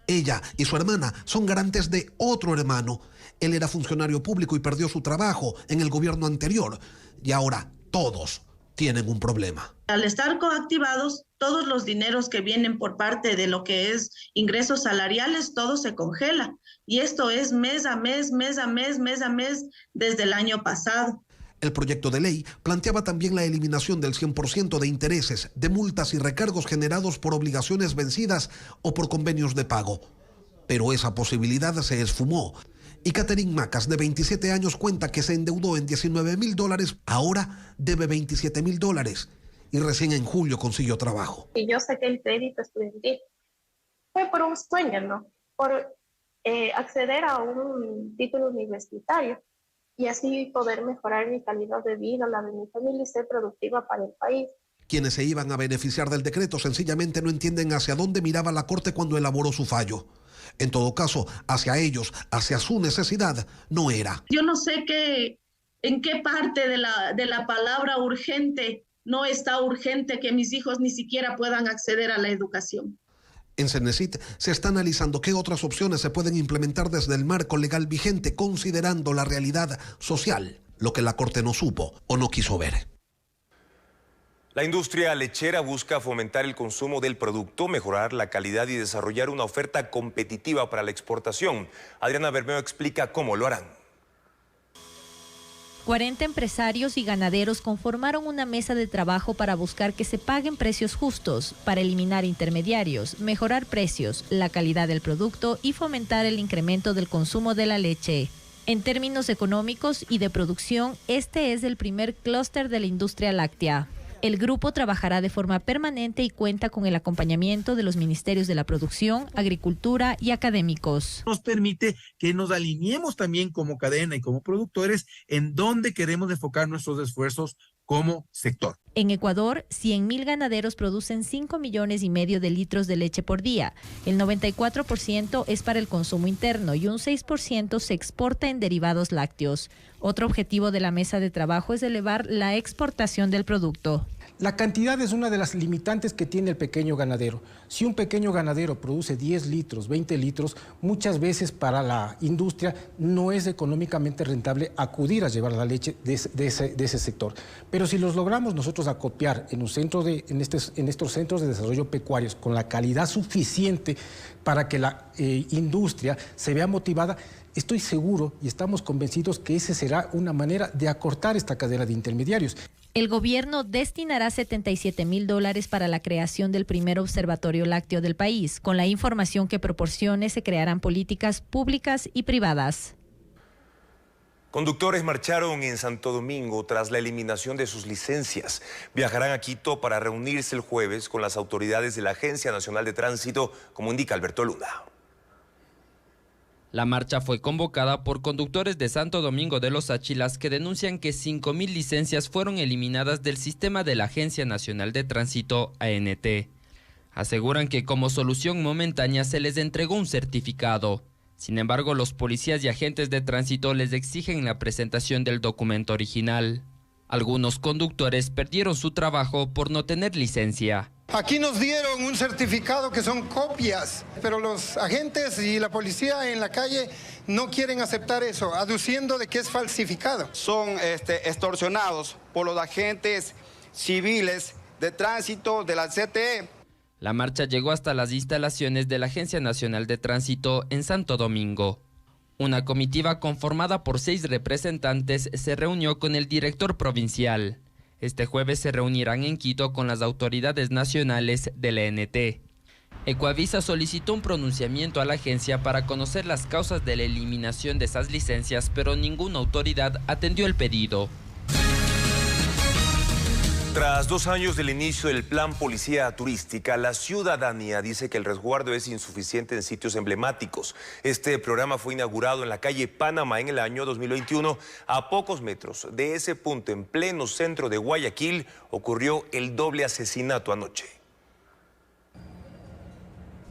Ella y su hermana son garantes de otro hermano. Él era funcionario público y perdió su trabajo en el gobierno anterior. Y ahora todos tienen un problema. Al estar coactivados, todos los dineros que vienen por parte de lo que es ingresos salariales, todo se congela. Y esto es mes a mes, mes a mes, mes a mes, desde el año pasado. El proyecto de ley planteaba también la eliminación del 100% de intereses, de multas y recargos generados por obligaciones vencidas o por convenios de pago. Pero esa posibilidad se esfumó. Y Catherine Macas, de 27 años, cuenta que se endeudó en $19.000, ahora debe $27.000 y recién en julio consiguió trabajo. Y yo saqué el crédito estudiantil fue por un sueño, ¿no? Por acceder a un título universitario y así poder mejorar mi calidad de vida, la de mi familia y ser productiva para el país. Quienes se iban a beneficiar del decreto sencillamente no entienden hacia dónde miraba la Corte cuando elaboró su fallo. En todo caso, hacia ellos, hacia su necesidad, no era. Yo no sé en qué parte de la palabra urgente no está urgente que mis hijos ni siquiera puedan acceder a la educación. En Cenecit se está analizando qué otras opciones se pueden implementar desde el marco legal vigente, considerando la realidad social, lo que la Corte no supo o no quiso ver. La industria lechera busca fomentar el consumo del producto, mejorar la calidad y desarrollar una oferta competitiva para la exportación. Adriana Bermeo explica cómo lo harán. 40 empresarios y ganaderos conformaron una mesa de trabajo para buscar que se paguen precios justos, para eliminar intermediarios, mejorar precios, la calidad del producto y fomentar el incremento del consumo de la leche. En términos económicos y de producción, este es el primer clúster de la industria láctea. El grupo trabajará de forma permanente y cuenta con el acompañamiento de los ministerios de la Producción, Agricultura y académicos. Nos permite que nos alineemos también como cadena y como productores en dónde queremos enfocar nuestros esfuerzos como sector. En Ecuador, 100.000 ganaderos producen 5,5 millones de litros de leche por día. El 94% es para el consumo interno y un 6% se exporta en derivados lácteos. Otro objetivo de la mesa de trabajo es elevar la exportación del producto. La cantidad es una de las limitantes que tiene el pequeño ganadero. Si un pequeño ganadero produce 10 litros, 20 litros, muchas veces para la industria no es económicamente rentable acudir a llevar la leche de ese sector. Pero si los logramos nosotros acopiar en estos centros de desarrollo pecuarios con la calidad suficiente para que la industria se vea motivada, estoy seguro y estamos convencidos que esa será una manera de acortar esta cadena de intermediarios. El gobierno destinará $77,000 para la creación del primer observatorio lácteo del país. Con la información que proporcione, se crearán políticas públicas y privadas. Conductores marcharon en Santo Domingo tras la eliminación de sus licencias. Viajarán a Quito para reunirse el jueves con las autoridades de la Agencia Nacional de Tránsito, como indica Alberto Luna. La marcha fue convocada por conductores de Santo Domingo de los Áchilas que denuncian que 5,000 licencias fueron eliminadas del sistema de la Agencia Nacional de Tránsito, ANT. Aseguran que como solución momentánea se les entregó un certificado. Sin embargo, los policías y agentes de tránsito les exigen la presentación del documento original. Algunos conductores perdieron su trabajo por no tener licencia. Aquí nos dieron un certificado que son copias, pero los agentes y la policía en la calle no quieren aceptar eso, aduciendo de que es falsificado. Son extorsionados por los agentes civiles de tránsito de la CTE. La marcha llegó hasta las instalaciones de la Agencia Nacional de Tránsito en Santo Domingo. Una comitiva conformada por 6 representantes se reunió con el director provincial. Este jueves se reunirán en Quito con las autoridades nacionales de la ANT. Ecuavisa solicitó un pronunciamiento a la agencia para conocer las causas de la eliminación de esas licencias, pero ninguna autoridad atendió el pedido. Tras 2 años del inicio del plan Policía Turística, la ciudadanía dice que el resguardo es insuficiente en sitios emblemáticos. Este programa fue inaugurado en la calle Panamá en el año 2021. A pocos metros de ese punto, en pleno centro de Guayaquil, ocurrió el doble asesinato anoche.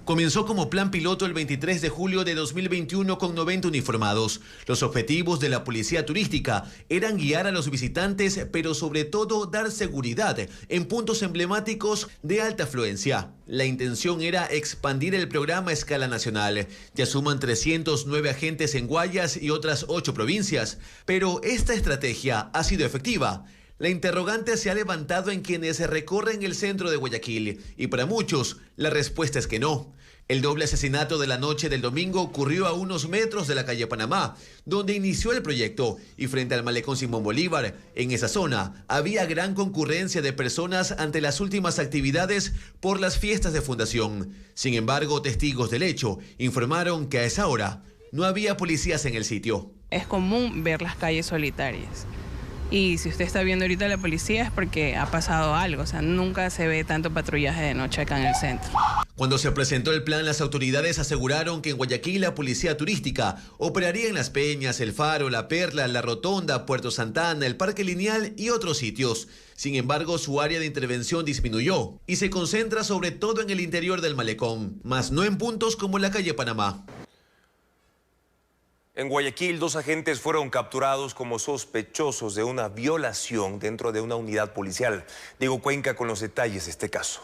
Comenzó como plan piloto el 23 de julio de 2021 con 90 uniformados. Los objetivos de la policía turística eran guiar a los visitantes, pero sobre todo dar seguridad en puntos emblemáticos de alta afluencia. La intención era expandir el programa a escala nacional. Ya suman 309 agentes en Guayas y otras 8 provincias. Pero esta estrategia ha sido efectiva. La interrogante se ha levantado en quienes recorren el centro de Guayaquil y para muchos la respuesta es que no. El doble asesinato de la noche del domingo ocurrió a unos metros de la calle Panamá, donde inició el proyecto, y frente al malecón Simón Bolívar. En esa zona había gran concurrencia de personas ante las últimas actividades por las fiestas de fundación. Sin embargo, testigos del hecho informaron que a esa hora no había policías en el sitio. Es común ver las calles solitarias. Y si usted está viendo ahorita a la policía es porque ha pasado algo, o sea, nunca se ve tanto patrullaje de noche acá en el centro. Cuando se presentó el plan, las autoridades aseguraron que en Guayaquil la policía turística operaría en Las Peñas, El Faro, La Perla, La Rotonda, Puerto Santana, el Parque Lineal y otros sitios. Sin embargo, su área de intervención disminuyó y se concentra sobre todo en el interior del malecón, más no en puntos como la calle Panamá. En Guayaquil, 2 agentes fueron capturados como sospechosos de una violación dentro de una unidad policial. Diego Cuenca con los detalles de este caso.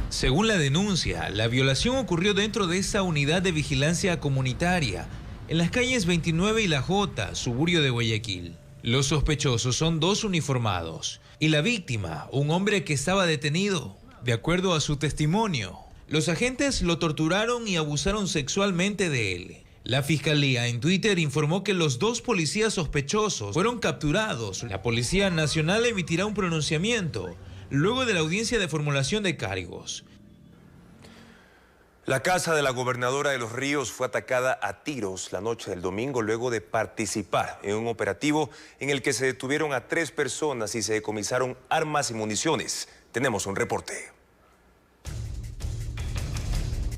Según la denuncia, la violación ocurrió dentro de esta unidad de vigilancia comunitaria, en las calles 29 y La Jota, suburbio de Guayaquil. Los sospechosos son 2 uniformados y la víctima, un hombre que estaba detenido. De acuerdo a su testimonio, los agentes lo torturaron y abusaron sexualmente de él. La Fiscalía en Twitter informó que los 2 policías sospechosos fueron capturados. La Policía Nacional emitirá un pronunciamiento luego de la audiencia de formulación de cargos. La casa de la gobernadora de Los Ríos fue atacada a tiros la noche del domingo luego de participar en un operativo en el que se detuvieron a 3 personas y se decomisaron armas y municiones. Tenemos un reporte.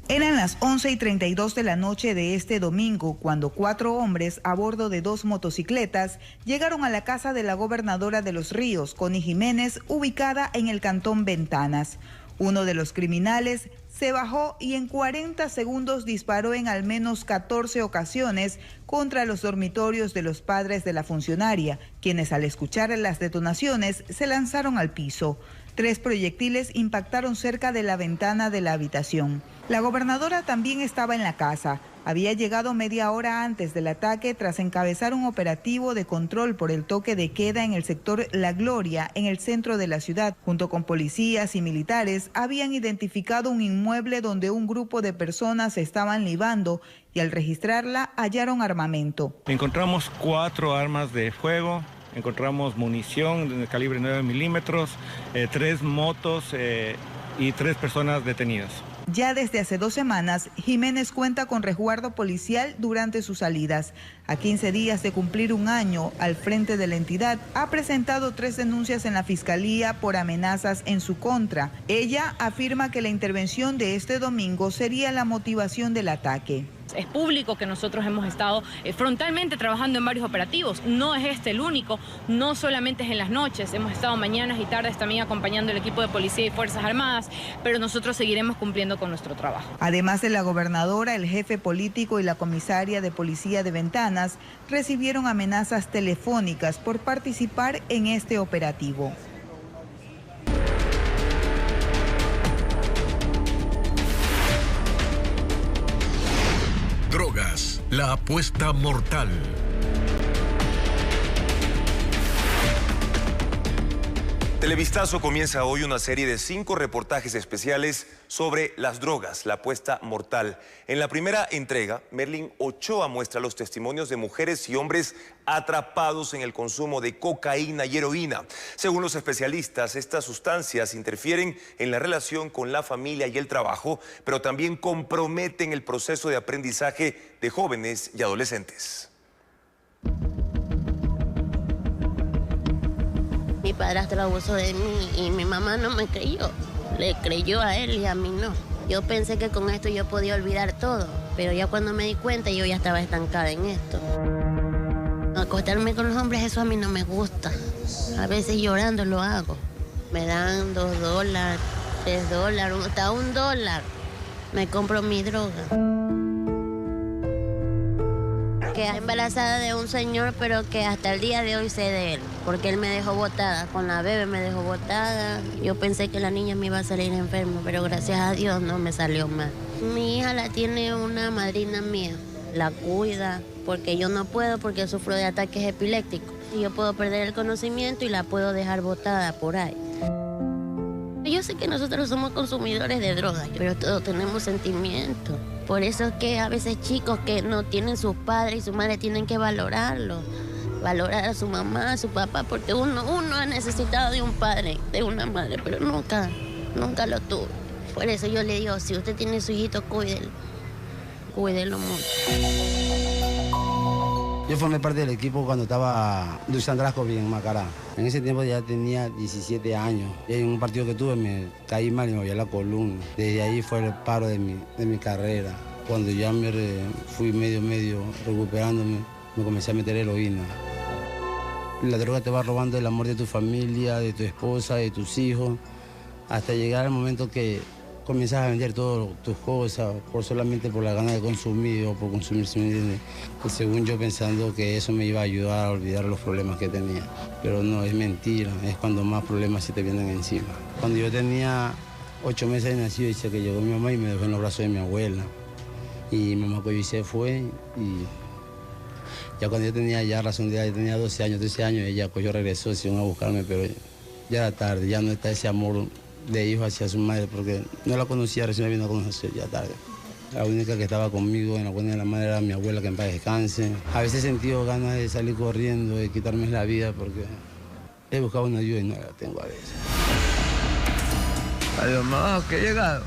Eran las 11:32 de la noche de este domingo cuando 4 hombres a bordo de 2 motocicletas llegaron a la casa de la gobernadora de Los Ríos, Connie Jiménez, ubicada en el cantón Ventanas. Uno de los criminales se bajó y en 40 segundos disparó en al menos 14 ocasiones contra los dormitorios de los padres de la funcionaria, quienes al escuchar las detonaciones se lanzaron al piso. 3 proyectiles impactaron cerca de la ventana de la habitación. La gobernadora también estaba en la casa. Había llegado media hora antes del ataque tras encabezar un operativo de control por el toque de queda en el sector La Gloria, en el centro de la ciudad. Junto con policías y militares, habían identificado un inmueble donde un grupo de personas estaban libando y al registrarla hallaron armamento. Encontramos 4 armas de fuego. Encontramos munición de calibre 9 milímetros, 3 motos y 3 personas detenidas. Ya desde hace 2 semanas, Jiménez cuenta con resguardo policial durante sus salidas. A 15 días de cumplir un año al frente de la entidad, ha presentado 3 denuncias en la Fiscalía por amenazas en su contra. Ella afirma que la intervención de este domingo sería la motivación del ataque. Es público que nosotros hemos estado frontalmente trabajando en varios operativos. No es este el único, no solamente es en las noches. Hemos estado mañanas y tardes también acompañando el equipo de Policía y Fuerzas Armadas, pero nosotros seguiremos cumpliendo con nuestro trabajo. Además de la gobernadora, el jefe político y la comisaria de Policía de Ventanas recibieron amenazas telefónicas por participar en este operativo. Drogas, la apuesta mortal. Televistazo comienza hoy una serie de 5 reportajes especiales sobre las drogas, la apuesta mortal. En la primera entrega, Merlin Ochoa muestra los testimonios de mujeres y hombres atrapados en el consumo de cocaína y heroína. Según los especialistas, estas sustancias interfieren en la relación con la familia y el trabajo, pero también comprometen el proceso de aprendizaje de jóvenes y adolescentes. Mi padrastro abusó de mí y mi mamá no me creyó. Le creyó a él y a mí no. Yo pensé que con esto yo podía olvidar todo, pero ya cuando me di cuenta yo ya estaba estancada en esto. Acostarme con los hombres, eso a mí no me gusta. A veces llorando lo hago. Me dan $2, $3, hasta $1. Me compro mi droga. Quedé embarazada de un señor, pero que hasta el día de hoy sé de él, porque él me dejó botada, con la bebé me dejó botada. Yo pensé que la niña me iba a salir enferma, pero gracias a Dios no me salió mal. Mi hija la tiene una madrina mía, la cuida, porque yo no puedo, porque sufro de ataques epilépticos. Y yo puedo perder el conocimiento y la puedo dejar botada por ahí. Yo sé que nosotros somos consumidores de drogas, pero todos tenemos sentimientos. Por eso es que a veces chicos que no tienen sus padres y su madre tienen que valorarlo. Valorar a su mamá, a su papá, porque uno ha necesitado de un padre, de una madre, pero nunca lo tuvo. Por eso yo le digo, si usted tiene su hijito, cuídelo mucho. Yo formé parte del equipo cuando estaba Luis Andrascovi en Macará. En ese tiempo ya tenía 17 años. Y en un partido que tuve me caí mal y me moví la columna. Desde ahí fue el paro de mi carrera. Cuando ya me fui medio recuperándome, me comencé a meter heroína. La droga te va robando el amor de tu familia, de tu esposa, de tus hijos, hasta llegar al momento que comienzas a vender todas tus cosas solamente por la gana de consumir o por consumir, y según yo pensando que eso me iba a ayudar a olvidar los problemas que tenía. Pero no, es mentira, es cuando más problemas se te vienen encima. Cuando yo tenía 8 meses de nacido, dice que llegó mi mamá y me dejó en los brazos de mi abuela. Y mi mamá que se fue y ya cuando yo tenía ya razón de edad, yo tenía 12 años, 13 años, ella cogió, regresó, se iban a buscarme, pero ya era tarde, ya no está ese amor de hijo hacia su madre, porque no la conocía, recién me vino a conocer ya tarde. La única que estaba conmigo en la buena de la madre era mi abuela, que en paz descanse. A veces he sentido ganas de salir corriendo, de quitarme la vida, porque he buscado una ayuda y no la tengo a veces. A lo más que he llegado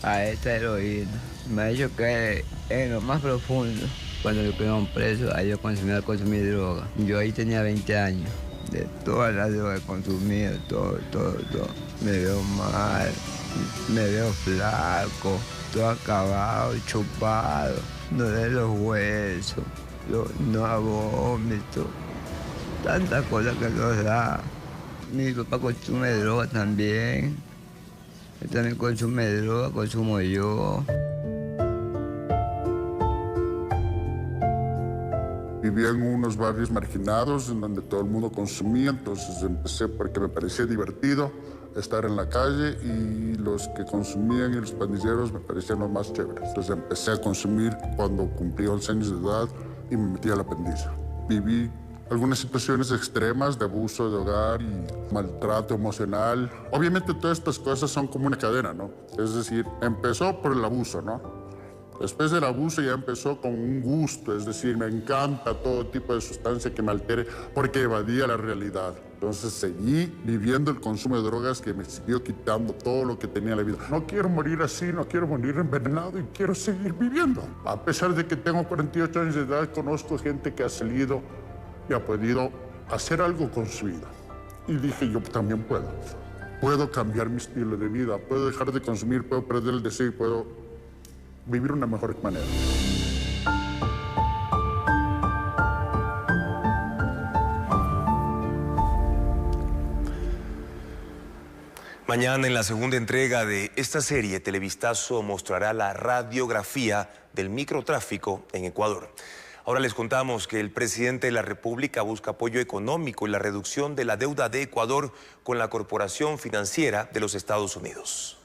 a esta heroína, me ha dicho que en lo más profundo, cuando lo quedaron preso, ahí yo consumí droga. Yo ahí tenía 20 años. De todas las drogas que consumí, todo. Me veo mal, me veo flaco, todo acabado, chupado, no de los huesos, no vómito, tantas cosas que nos da. Mi papá consume droga también, él también consume droga, consumo yo. Vivía en unos barrios marginados en donde todo el mundo consumía, entonces empecé porque me parecía divertido estar en la calle y los que consumían y los pandilleros me parecían los más chéveres. Entonces empecé a consumir cuando cumplí 11 años de edad y me metí a la pendiza. Viví algunas situaciones extremas de abuso de hogar y maltrato emocional. Obviamente todas estas cosas son como una cadena, ¿no? Es decir, empezó por el abuso, ¿no? Después del abuso ya empezó con un gusto, es decir, me encanta todo tipo de sustancia que me altere porque evadía la realidad. Entonces seguí viviendo el consumo de drogas que me siguió quitando todo lo que tenía en la vida. No quiero morir así, no quiero morir envenenado y quiero seguir viviendo. A pesar de que tengo 48 años de edad, conozco gente que ha salido y ha podido hacer algo con su vida. Y dije, yo también puedo. Puedo cambiar mi estilo de vida, puedo dejar de consumir, puedo perder el deseo y puedo vivir una mejor manera. Mañana en la segunda entrega de esta serie, Televistazo mostrará la radiografía del microtráfico en Ecuador. Ahora les contamos que el presidente de la República busca apoyo económico y la reducción de la deuda de Ecuador con la Corporación Financiera de los Estados Unidos.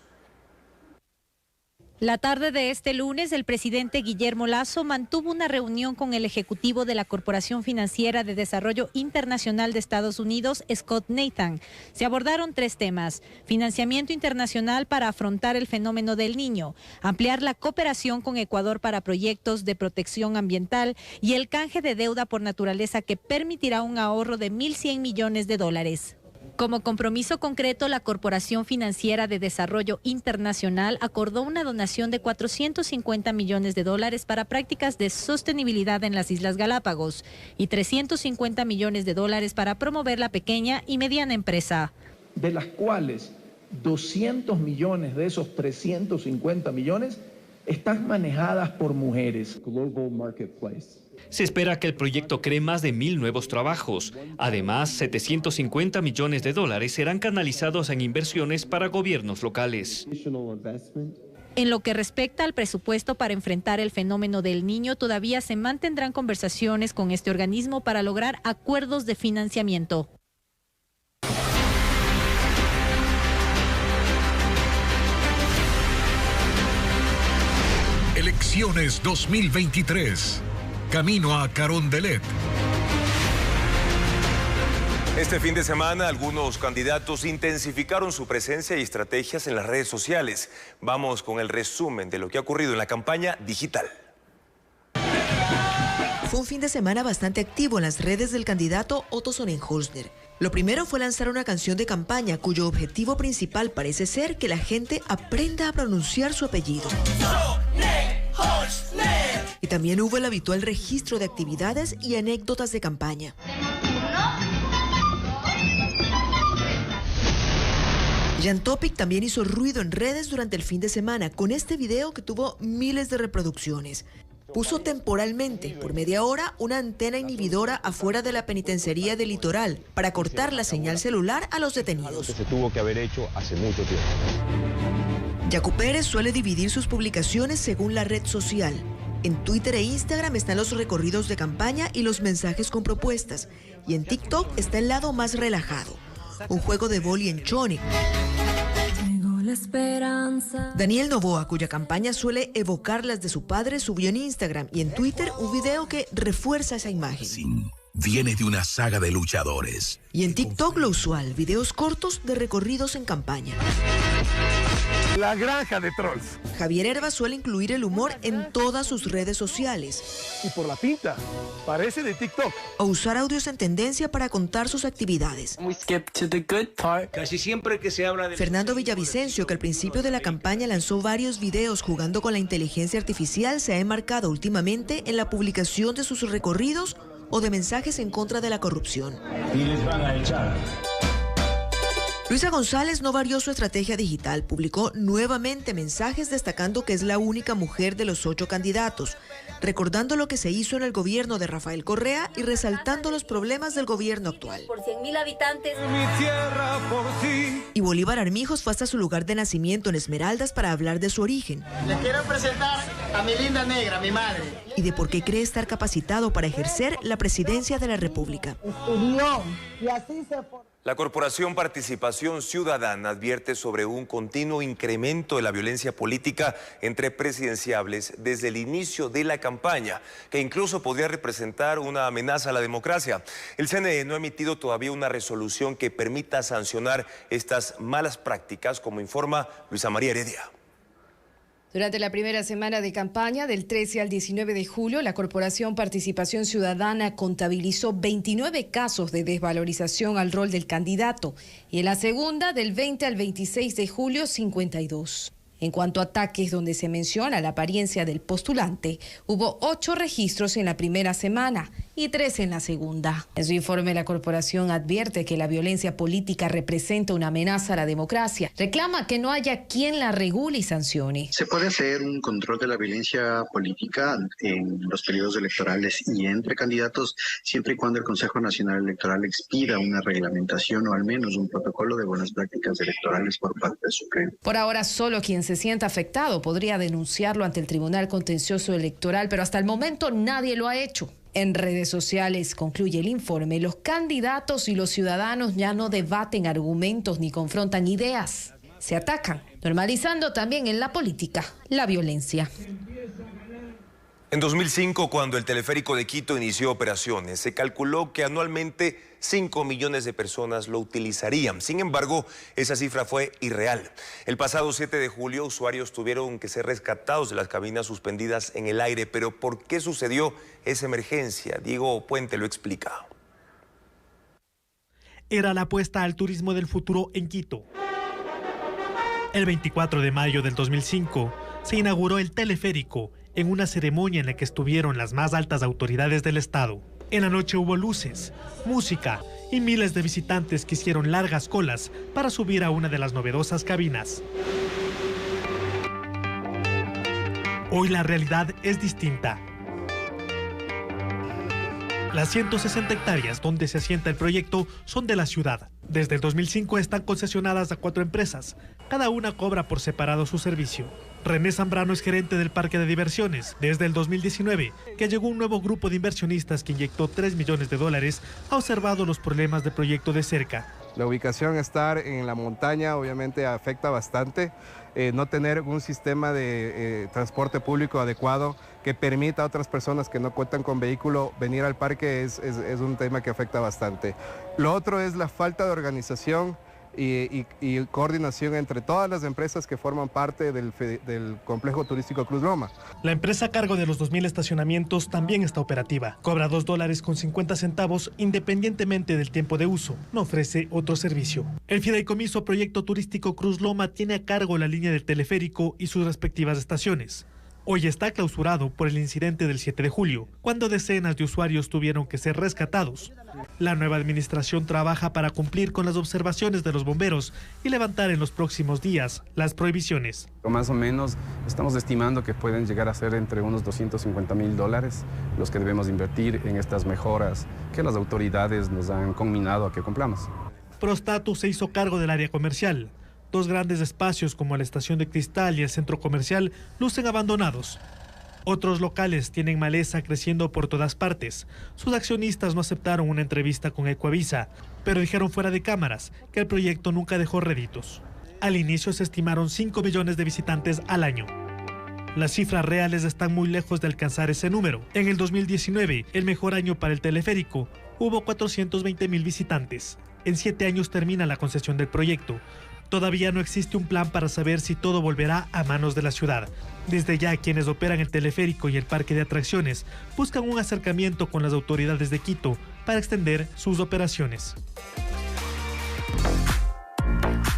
La tarde de este lunes, el presidente Guillermo Lasso mantuvo una reunión con el ejecutivo de la Corporación Financiera de Desarrollo Internacional de Estados Unidos, Scott Nathan. Se abordaron 3 temas: financiamiento internacional para afrontar el fenómeno del Niño, ampliar la cooperación con Ecuador para proyectos de protección ambiental y el canje de deuda por naturaleza que permitirá un ahorro de $1.100 millones. Como compromiso concreto, la Corporación Financiera de Desarrollo Internacional acordó una donación de $450 millones para prácticas de sostenibilidad en las Islas Galápagos y $350 millones para promover la pequeña y mediana empresa. De las cuales 200 millones de esos 350 millones están manejadas por mujeres. Global Marketplace. Se espera que el proyecto cree más de 1.000 nuevos trabajos. Además, $750 millones serán canalizados en inversiones para gobiernos locales. En lo que respecta al presupuesto para enfrentar el fenómeno del Niño, todavía se mantendrán conversaciones con este organismo para lograr acuerdos de financiamiento. Elecciones 2023. Camino a Carondelet. Este fin de semana, algunos candidatos intensificaron su presencia y estrategias en las redes sociales. Vamos con el resumen de lo que ha ocurrido en la campaña digital. Fue un fin de semana bastante activo en las redes del candidato Otto Sonnenholzner. Lo primero fue lanzar una canción de campaña cuyo objetivo principal parece ser que la gente aprenda a pronunciar su apellido. Y también hubo el habitual registro de actividades y anécdotas de campaña. Jan Topic también hizo ruido en redes durante el fin de semana con este video que tuvo miles de reproducciones. Puso temporalmente, por media hora, una antena inhibidora afuera de la penitenciaría del Litoral para cortar la señal celular a los detenidos. Se tuvo que haber hecho hace mucho tiempo. Yacu Pérez suele dividir sus publicaciones según la red social. En Twitter e Instagram están los recorridos de campaña y los mensajes con propuestas. Y en TikTok está el lado más relajado, un juego de boli en Choni. Daniel Novoa, cuya campaña suele evocar las de su padre, subió en Instagram y en Twitter un video que refuerza esa imagen. Viene de una saga de luchadores. Y en TikTok lo usual, videos cortos de recorridos en campaña. La granja de trolls. Javier Herba suele incluir el humor en todas sus redes sociales. Y por la pinta, parece de TikTok. O usar audios en tendencia para contar sus actividades. Casi siempre que se habla de... Fernando Villavicencio, que al principio de la campaña lanzó varios videos jugando con la inteligencia artificial, se ha enmarcado últimamente en la publicación de sus recorridos o de mensajes en contra de la corrupción. Y les van a echar. Luisa González no varió su estrategia digital, publicó nuevamente mensajes destacando que es la única mujer de los 8 candidatos, recordando lo que se hizo en el gobierno de Rafael Correa y resaltando los problemas del gobierno actual. Por 100.000 habitantes. Mi tierra por ti. Y Bolívar Armijos fue hasta su lugar de nacimiento en Esmeraldas para hablar de su origen. Les quiero presentar a mi linda negra, mi madre. Y de por qué cree estar capacitado para ejercer la presidencia de la República. Estudió y así se... La Corporación Participación Ciudadana advierte sobre un continuo incremento de la violencia política entre presidenciables desde el inicio de la campaña, que incluso podría representar una amenaza a la democracia. El CNE no ha emitido todavía una resolución que permita sancionar estas malas prácticas, como informa Luisa María Heredia. Durante la primera semana de campaña, del 13 al 19 de julio, la Corporación Participación Ciudadana contabilizó 29 casos de desvalorización al rol del candidato y en la segunda, del 20 al 26 de julio, 52. En cuanto a ataques donde se menciona la apariencia del postulante, hubo 8 registros en la primera semana y 3 en la segunda. En su informe, la corporación advierte que la violencia política representa una amenaza a la democracia. Reclama que no haya quien la regule y sancione. Se puede hacer un control de la violencia política en los periodos electorales y entre candidatos, siempre y cuando el Consejo Nacional Electoral expida una reglamentación o al menos un protocolo de buenas prácticas electorales por parte del Supremo. Por ahora, solo quien se sienta afectado podría denunciarlo ante el Tribunal Contencioso Electoral, pero hasta el momento nadie lo ha hecho. En redes sociales, concluye el informe, los candidatos y los ciudadanos ya no debaten argumentos ni confrontan ideas, se atacan, normalizando también en la política la violencia. En 2005, cuando el teleférico de Quito inició operaciones, se calculó que anualmente 5 millones de personas lo utilizarían. Sin embargo, esa cifra fue irreal. El pasado 7 de julio, usuarios tuvieron que ser rescatados de las cabinas suspendidas en el aire. Pero ¿por qué sucedió esa emergencia? Diego Puente lo explica. Era la apuesta al turismo del futuro en Quito. El 24 de mayo del 2005 se inauguró el teleférico en una ceremonia en la que estuvieron las más altas autoridades del Estado. En la noche hubo luces, música y miles de visitantes que hicieron largas colas para subir a una de las novedosas cabinas. Hoy la realidad es distinta. Las 160 hectáreas donde se asienta el proyecto son de la ciudad. Desde el 2005 están concesionadas a 4 empresas. Cada una cobra por separado su servicio. René Zambrano es gerente del parque de diversiones desde el 2019, que llegó un nuevo grupo de inversionistas que inyectó $3 millones, ha observado los problemas del proyecto de cerca. La ubicación, estar en la montaña, obviamente afecta bastante. No tener un sistema de transporte público adecuado que permita a otras personas que no cuentan con vehículo venir al parque es un tema que afecta bastante. Lo otro es la falta de organización y coordinación entre todas las empresas que forman parte del complejo turístico Cruz Loma. La empresa a cargo de los 2.000 estacionamientos también está operativa. Cobra $2.50 independientemente del tiempo de uso. No ofrece otro servicio. El fideicomiso Proyecto Turístico Cruz Loma tiene a cargo la línea del teleférico y sus respectivas estaciones. Hoy está clausurado por el incidente del 7 de julio, cuando decenas de usuarios tuvieron que ser rescatados. La nueva administración trabaja para cumplir con las observaciones de los bomberos y levantar en los próximos días las prohibiciones. Más o menos estamos estimando que pueden llegar a ser entre unos $250.000 los que debemos invertir en estas mejoras que las autoridades nos han conminado a que cumplamos. Prostatus se hizo cargo del área comercial. 2 grandes espacios como la estación de Cristal y el centro comercial lucen abandonados. Otros locales tienen maleza creciendo por todas partes. Sus accionistas no aceptaron una entrevista con Ecuavisa, pero dijeron fuera de cámaras que el proyecto nunca dejó réditos. Al inicio se estimaron 5 millones de visitantes al año. Las cifras reales están muy lejos de alcanzar ese número. En el 2019, el mejor año para el teleférico, hubo 420,000 visitantes. En 7 años termina la concesión del proyecto. Todavía no existe un plan para saber si todo volverá a manos de la ciudad. Desde ya, quienes operan el teleférico y el parque de atracciones buscan un acercamiento con las autoridades de Quito para extender sus operaciones.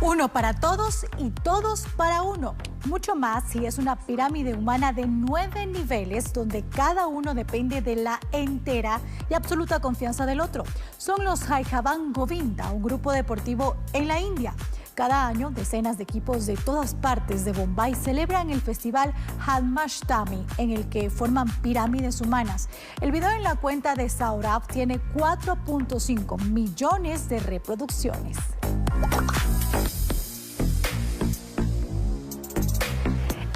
Uno para todos y todos para uno. Mucho más si es una pirámide humana de 9 niveles donde cada uno depende de la entera y absoluta confianza del otro. Son los Jaijavan Govinda, un grupo deportivo en la India. Cada año, decenas de equipos de todas partes de Bombay celebran el festival Janmashtami, en el que forman pirámides humanas. El video en la cuenta de Saurabh tiene 4.5 millones de reproducciones.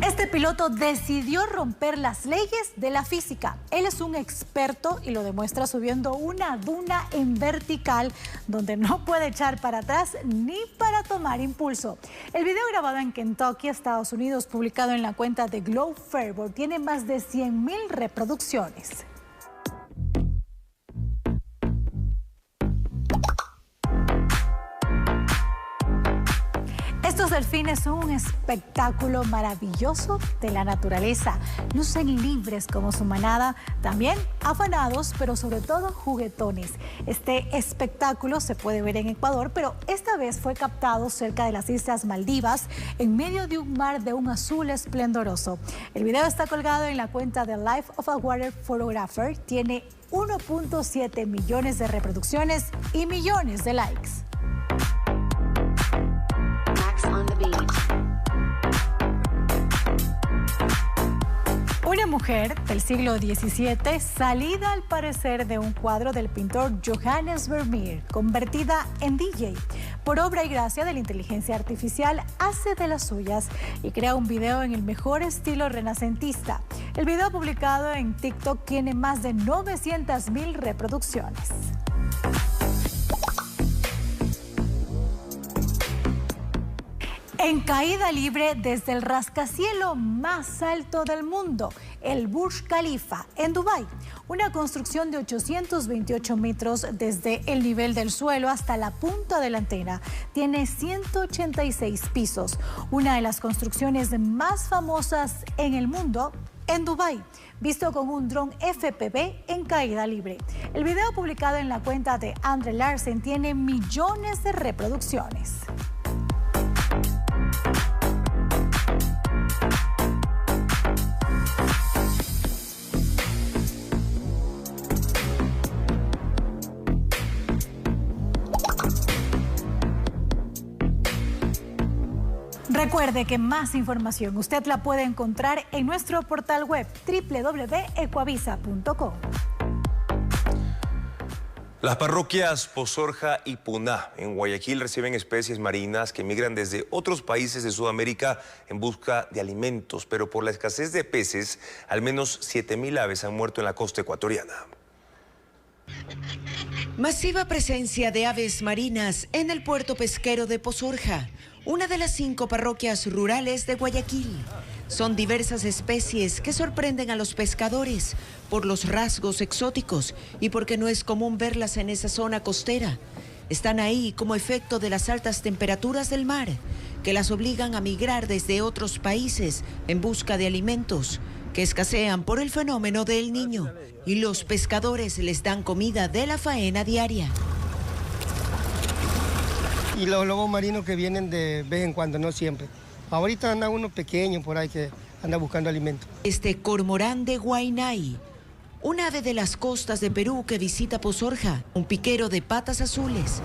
Este piloto decidió romper las leyes de la física. Él es un experto y lo demuestra subiendo una duna en vertical donde no puede echar para atrás ni para tomar impulso. El video grabado en Kentucky, Estados Unidos, publicado en la cuenta de Globe Fervor, tiene más de 100,000 reproducciones. Estos delfines son un espectáculo maravilloso de la naturaleza. Lucen libres como su manada, también afanados, pero sobre todo juguetones. Este espectáculo se puede ver en Ecuador, pero esta vez fue captado cerca de las Islas Maldivas, en medio de un mar de un azul esplendoroso. El video está colgado en la cuenta de Life of a Water Photographer. Tiene 1.7 millones de reproducciones y millones de likes. Una mujer del siglo XVII, salida al parecer de un cuadro del pintor Johannes Vermeer, convertida en DJ. Por obra y gracia de la inteligencia artificial, hace de las suyas y crea un video en el mejor estilo renacentista. El video publicado en TikTok tiene más de 900,000 reproducciones. En caída libre desde el rascacielos más alto del mundo, el Burj Khalifa, en Dubái. Una construcción de 828 metros desde el nivel del suelo hasta la punta de la antena. Tiene 186 pisos, una de las construcciones más famosas en el mundo en Dubái, visto con un dron FPV en caída libre. El video publicado en la cuenta de Andre Larsen tiene millones de reproducciones. Recuerde que más información usted la puede encontrar en nuestro portal web www.ecuavisa.com. Las parroquias Pozorja y Puná en Guayaquil reciben especies marinas que migran desde otros países de Sudamérica en busca de alimentos, pero por la escasez de peces, al menos 7,000 aves han muerto en la costa ecuatoriana. Masiva presencia de aves marinas en el puerto pesquero de Pozorja, una de las 5 parroquias rurales de Guayaquil. Son diversas especies que sorprenden a los pescadores por los rasgos exóticos y porque no es común verlas en esa zona costera. Están ahí como efecto de las altas temperaturas del mar, que las obligan a migrar desde otros países en busca de alimentos que escasean por el fenómeno del Niño, y los pescadores les dan comida de la faena diaria. Y los lobos marinos que vienen de vez en cuando, no siempre. Ahorita anda uno pequeño por ahí que anda buscando alimento. Este cormorán de Huaynay, un ave de las costas de Perú que visita Pozorja, un piquero de patas azules.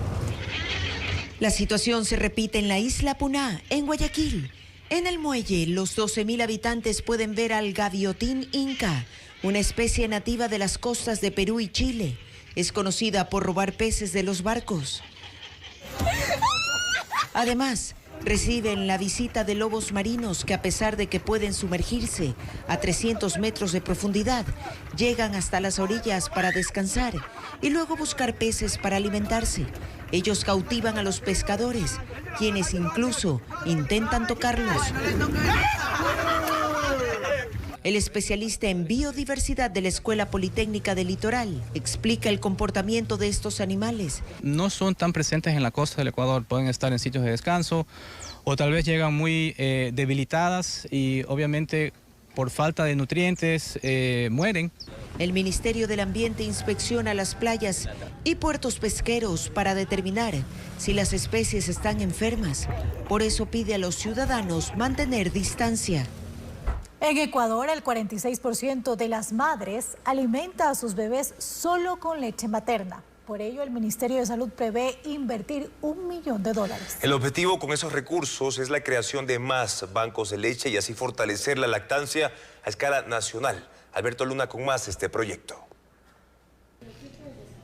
La situación se repite en la isla Puná, en Guayaquil. En el muelle, los 12.000 habitantes pueden ver al gaviotín inca, una especie nativa de las costas de Perú y Chile. Es conocida por robar peces de los barcos. Además, reciben la visita de lobos marinos que, a pesar de que pueden sumergirse a 300 metros de profundidad, llegan hasta las orillas para descansar y luego buscar peces para alimentarse. Ellos cautivan a los pescadores, quienes incluso intentan tocarlos. El especialista en biodiversidad de la Escuela Politécnica del Litoral explica el comportamiento de estos animales. No son tan presentes en la costa del Ecuador, pueden estar en sitios de descanso o tal vez llegan muy debilitadas y obviamente por falta de nutrientes mueren. El Ministerio del Ambiente inspecciona las playas y puertos pesqueros para determinar si las especies están enfermas. Por eso pide a los ciudadanos mantener distancia. En Ecuador, el 46% de las madres alimenta a sus bebés solo con leche materna. Por ello, el Ministerio de Salud prevé invertir $1 millón. El objetivo con esos recursos es la creación de más bancos de leche y así fortalecer la lactancia a escala nacional. Alberto Luna con más este proyecto.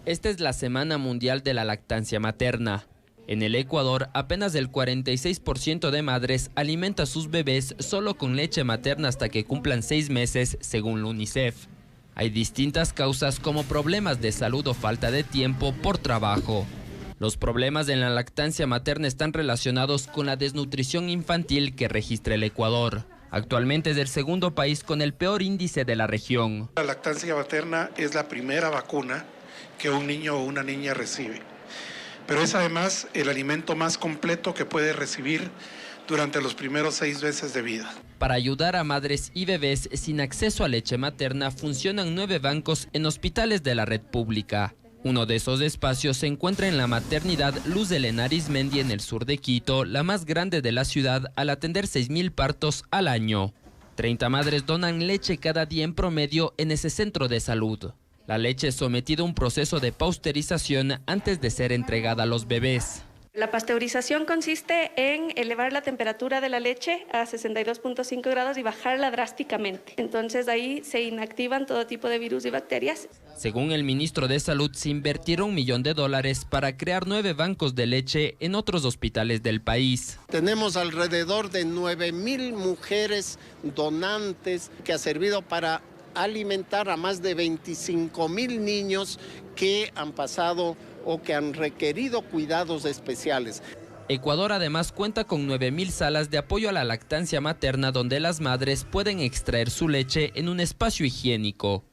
Esta es la Semana Mundial de la Lactancia Materna. En el Ecuador, apenas el 46% de madres alimenta a sus bebés solo con leche materna hasta que cumplan 6 meses, según la UNICEF. Hay distintas causas como problemas de salud o falta de tiempo por trabajo. Los problemas en la lactancia materna están relacionados con la desnutrición infantil que registra el Ecuador. Actualmente es el segundo país con el peor índice de la región. La lactancia materna es la primera vacuna que un niño o una niña recibe. Pero es además el alimento más completo que puede recibir durante los primeros 6 meses de vida. Para ayudar a madres y bebés sin acceso a leche materna, funcionan 9 bancos en hospitales de la red pública. Uno de esos espacios se encuentra en la maternidad Luz de Arizmendi en el sur de Quito, la más grande de la ciudad, al atender 6.000 partos al año. 30 madres donan leche cada día en promedio en ese centro de salud. La leche es sometida a un proceso de pasteurización antes de ser entregada a los bebés. La pasteurización consiste en elevar la temperatura de la leche a 62.5 grados y bajarla drásticamente. Entonces ahí se inactivan todo tipo de virus y bacterias. Según el ministro de Salud, se invertirá $1 millón para crear 9 bancos de leche en otros hospitales del país. Tenemos alrededor de 9.000 mujeres donantes que ha servido para alimentar a más de 25.000 niños que han pasado o que han requerido cuidados especiales. Ecuador además cuenta con 9.000 salas de apoyo a la lactancia materna donde las madres pueden extraer su leche en un espacio higiénico.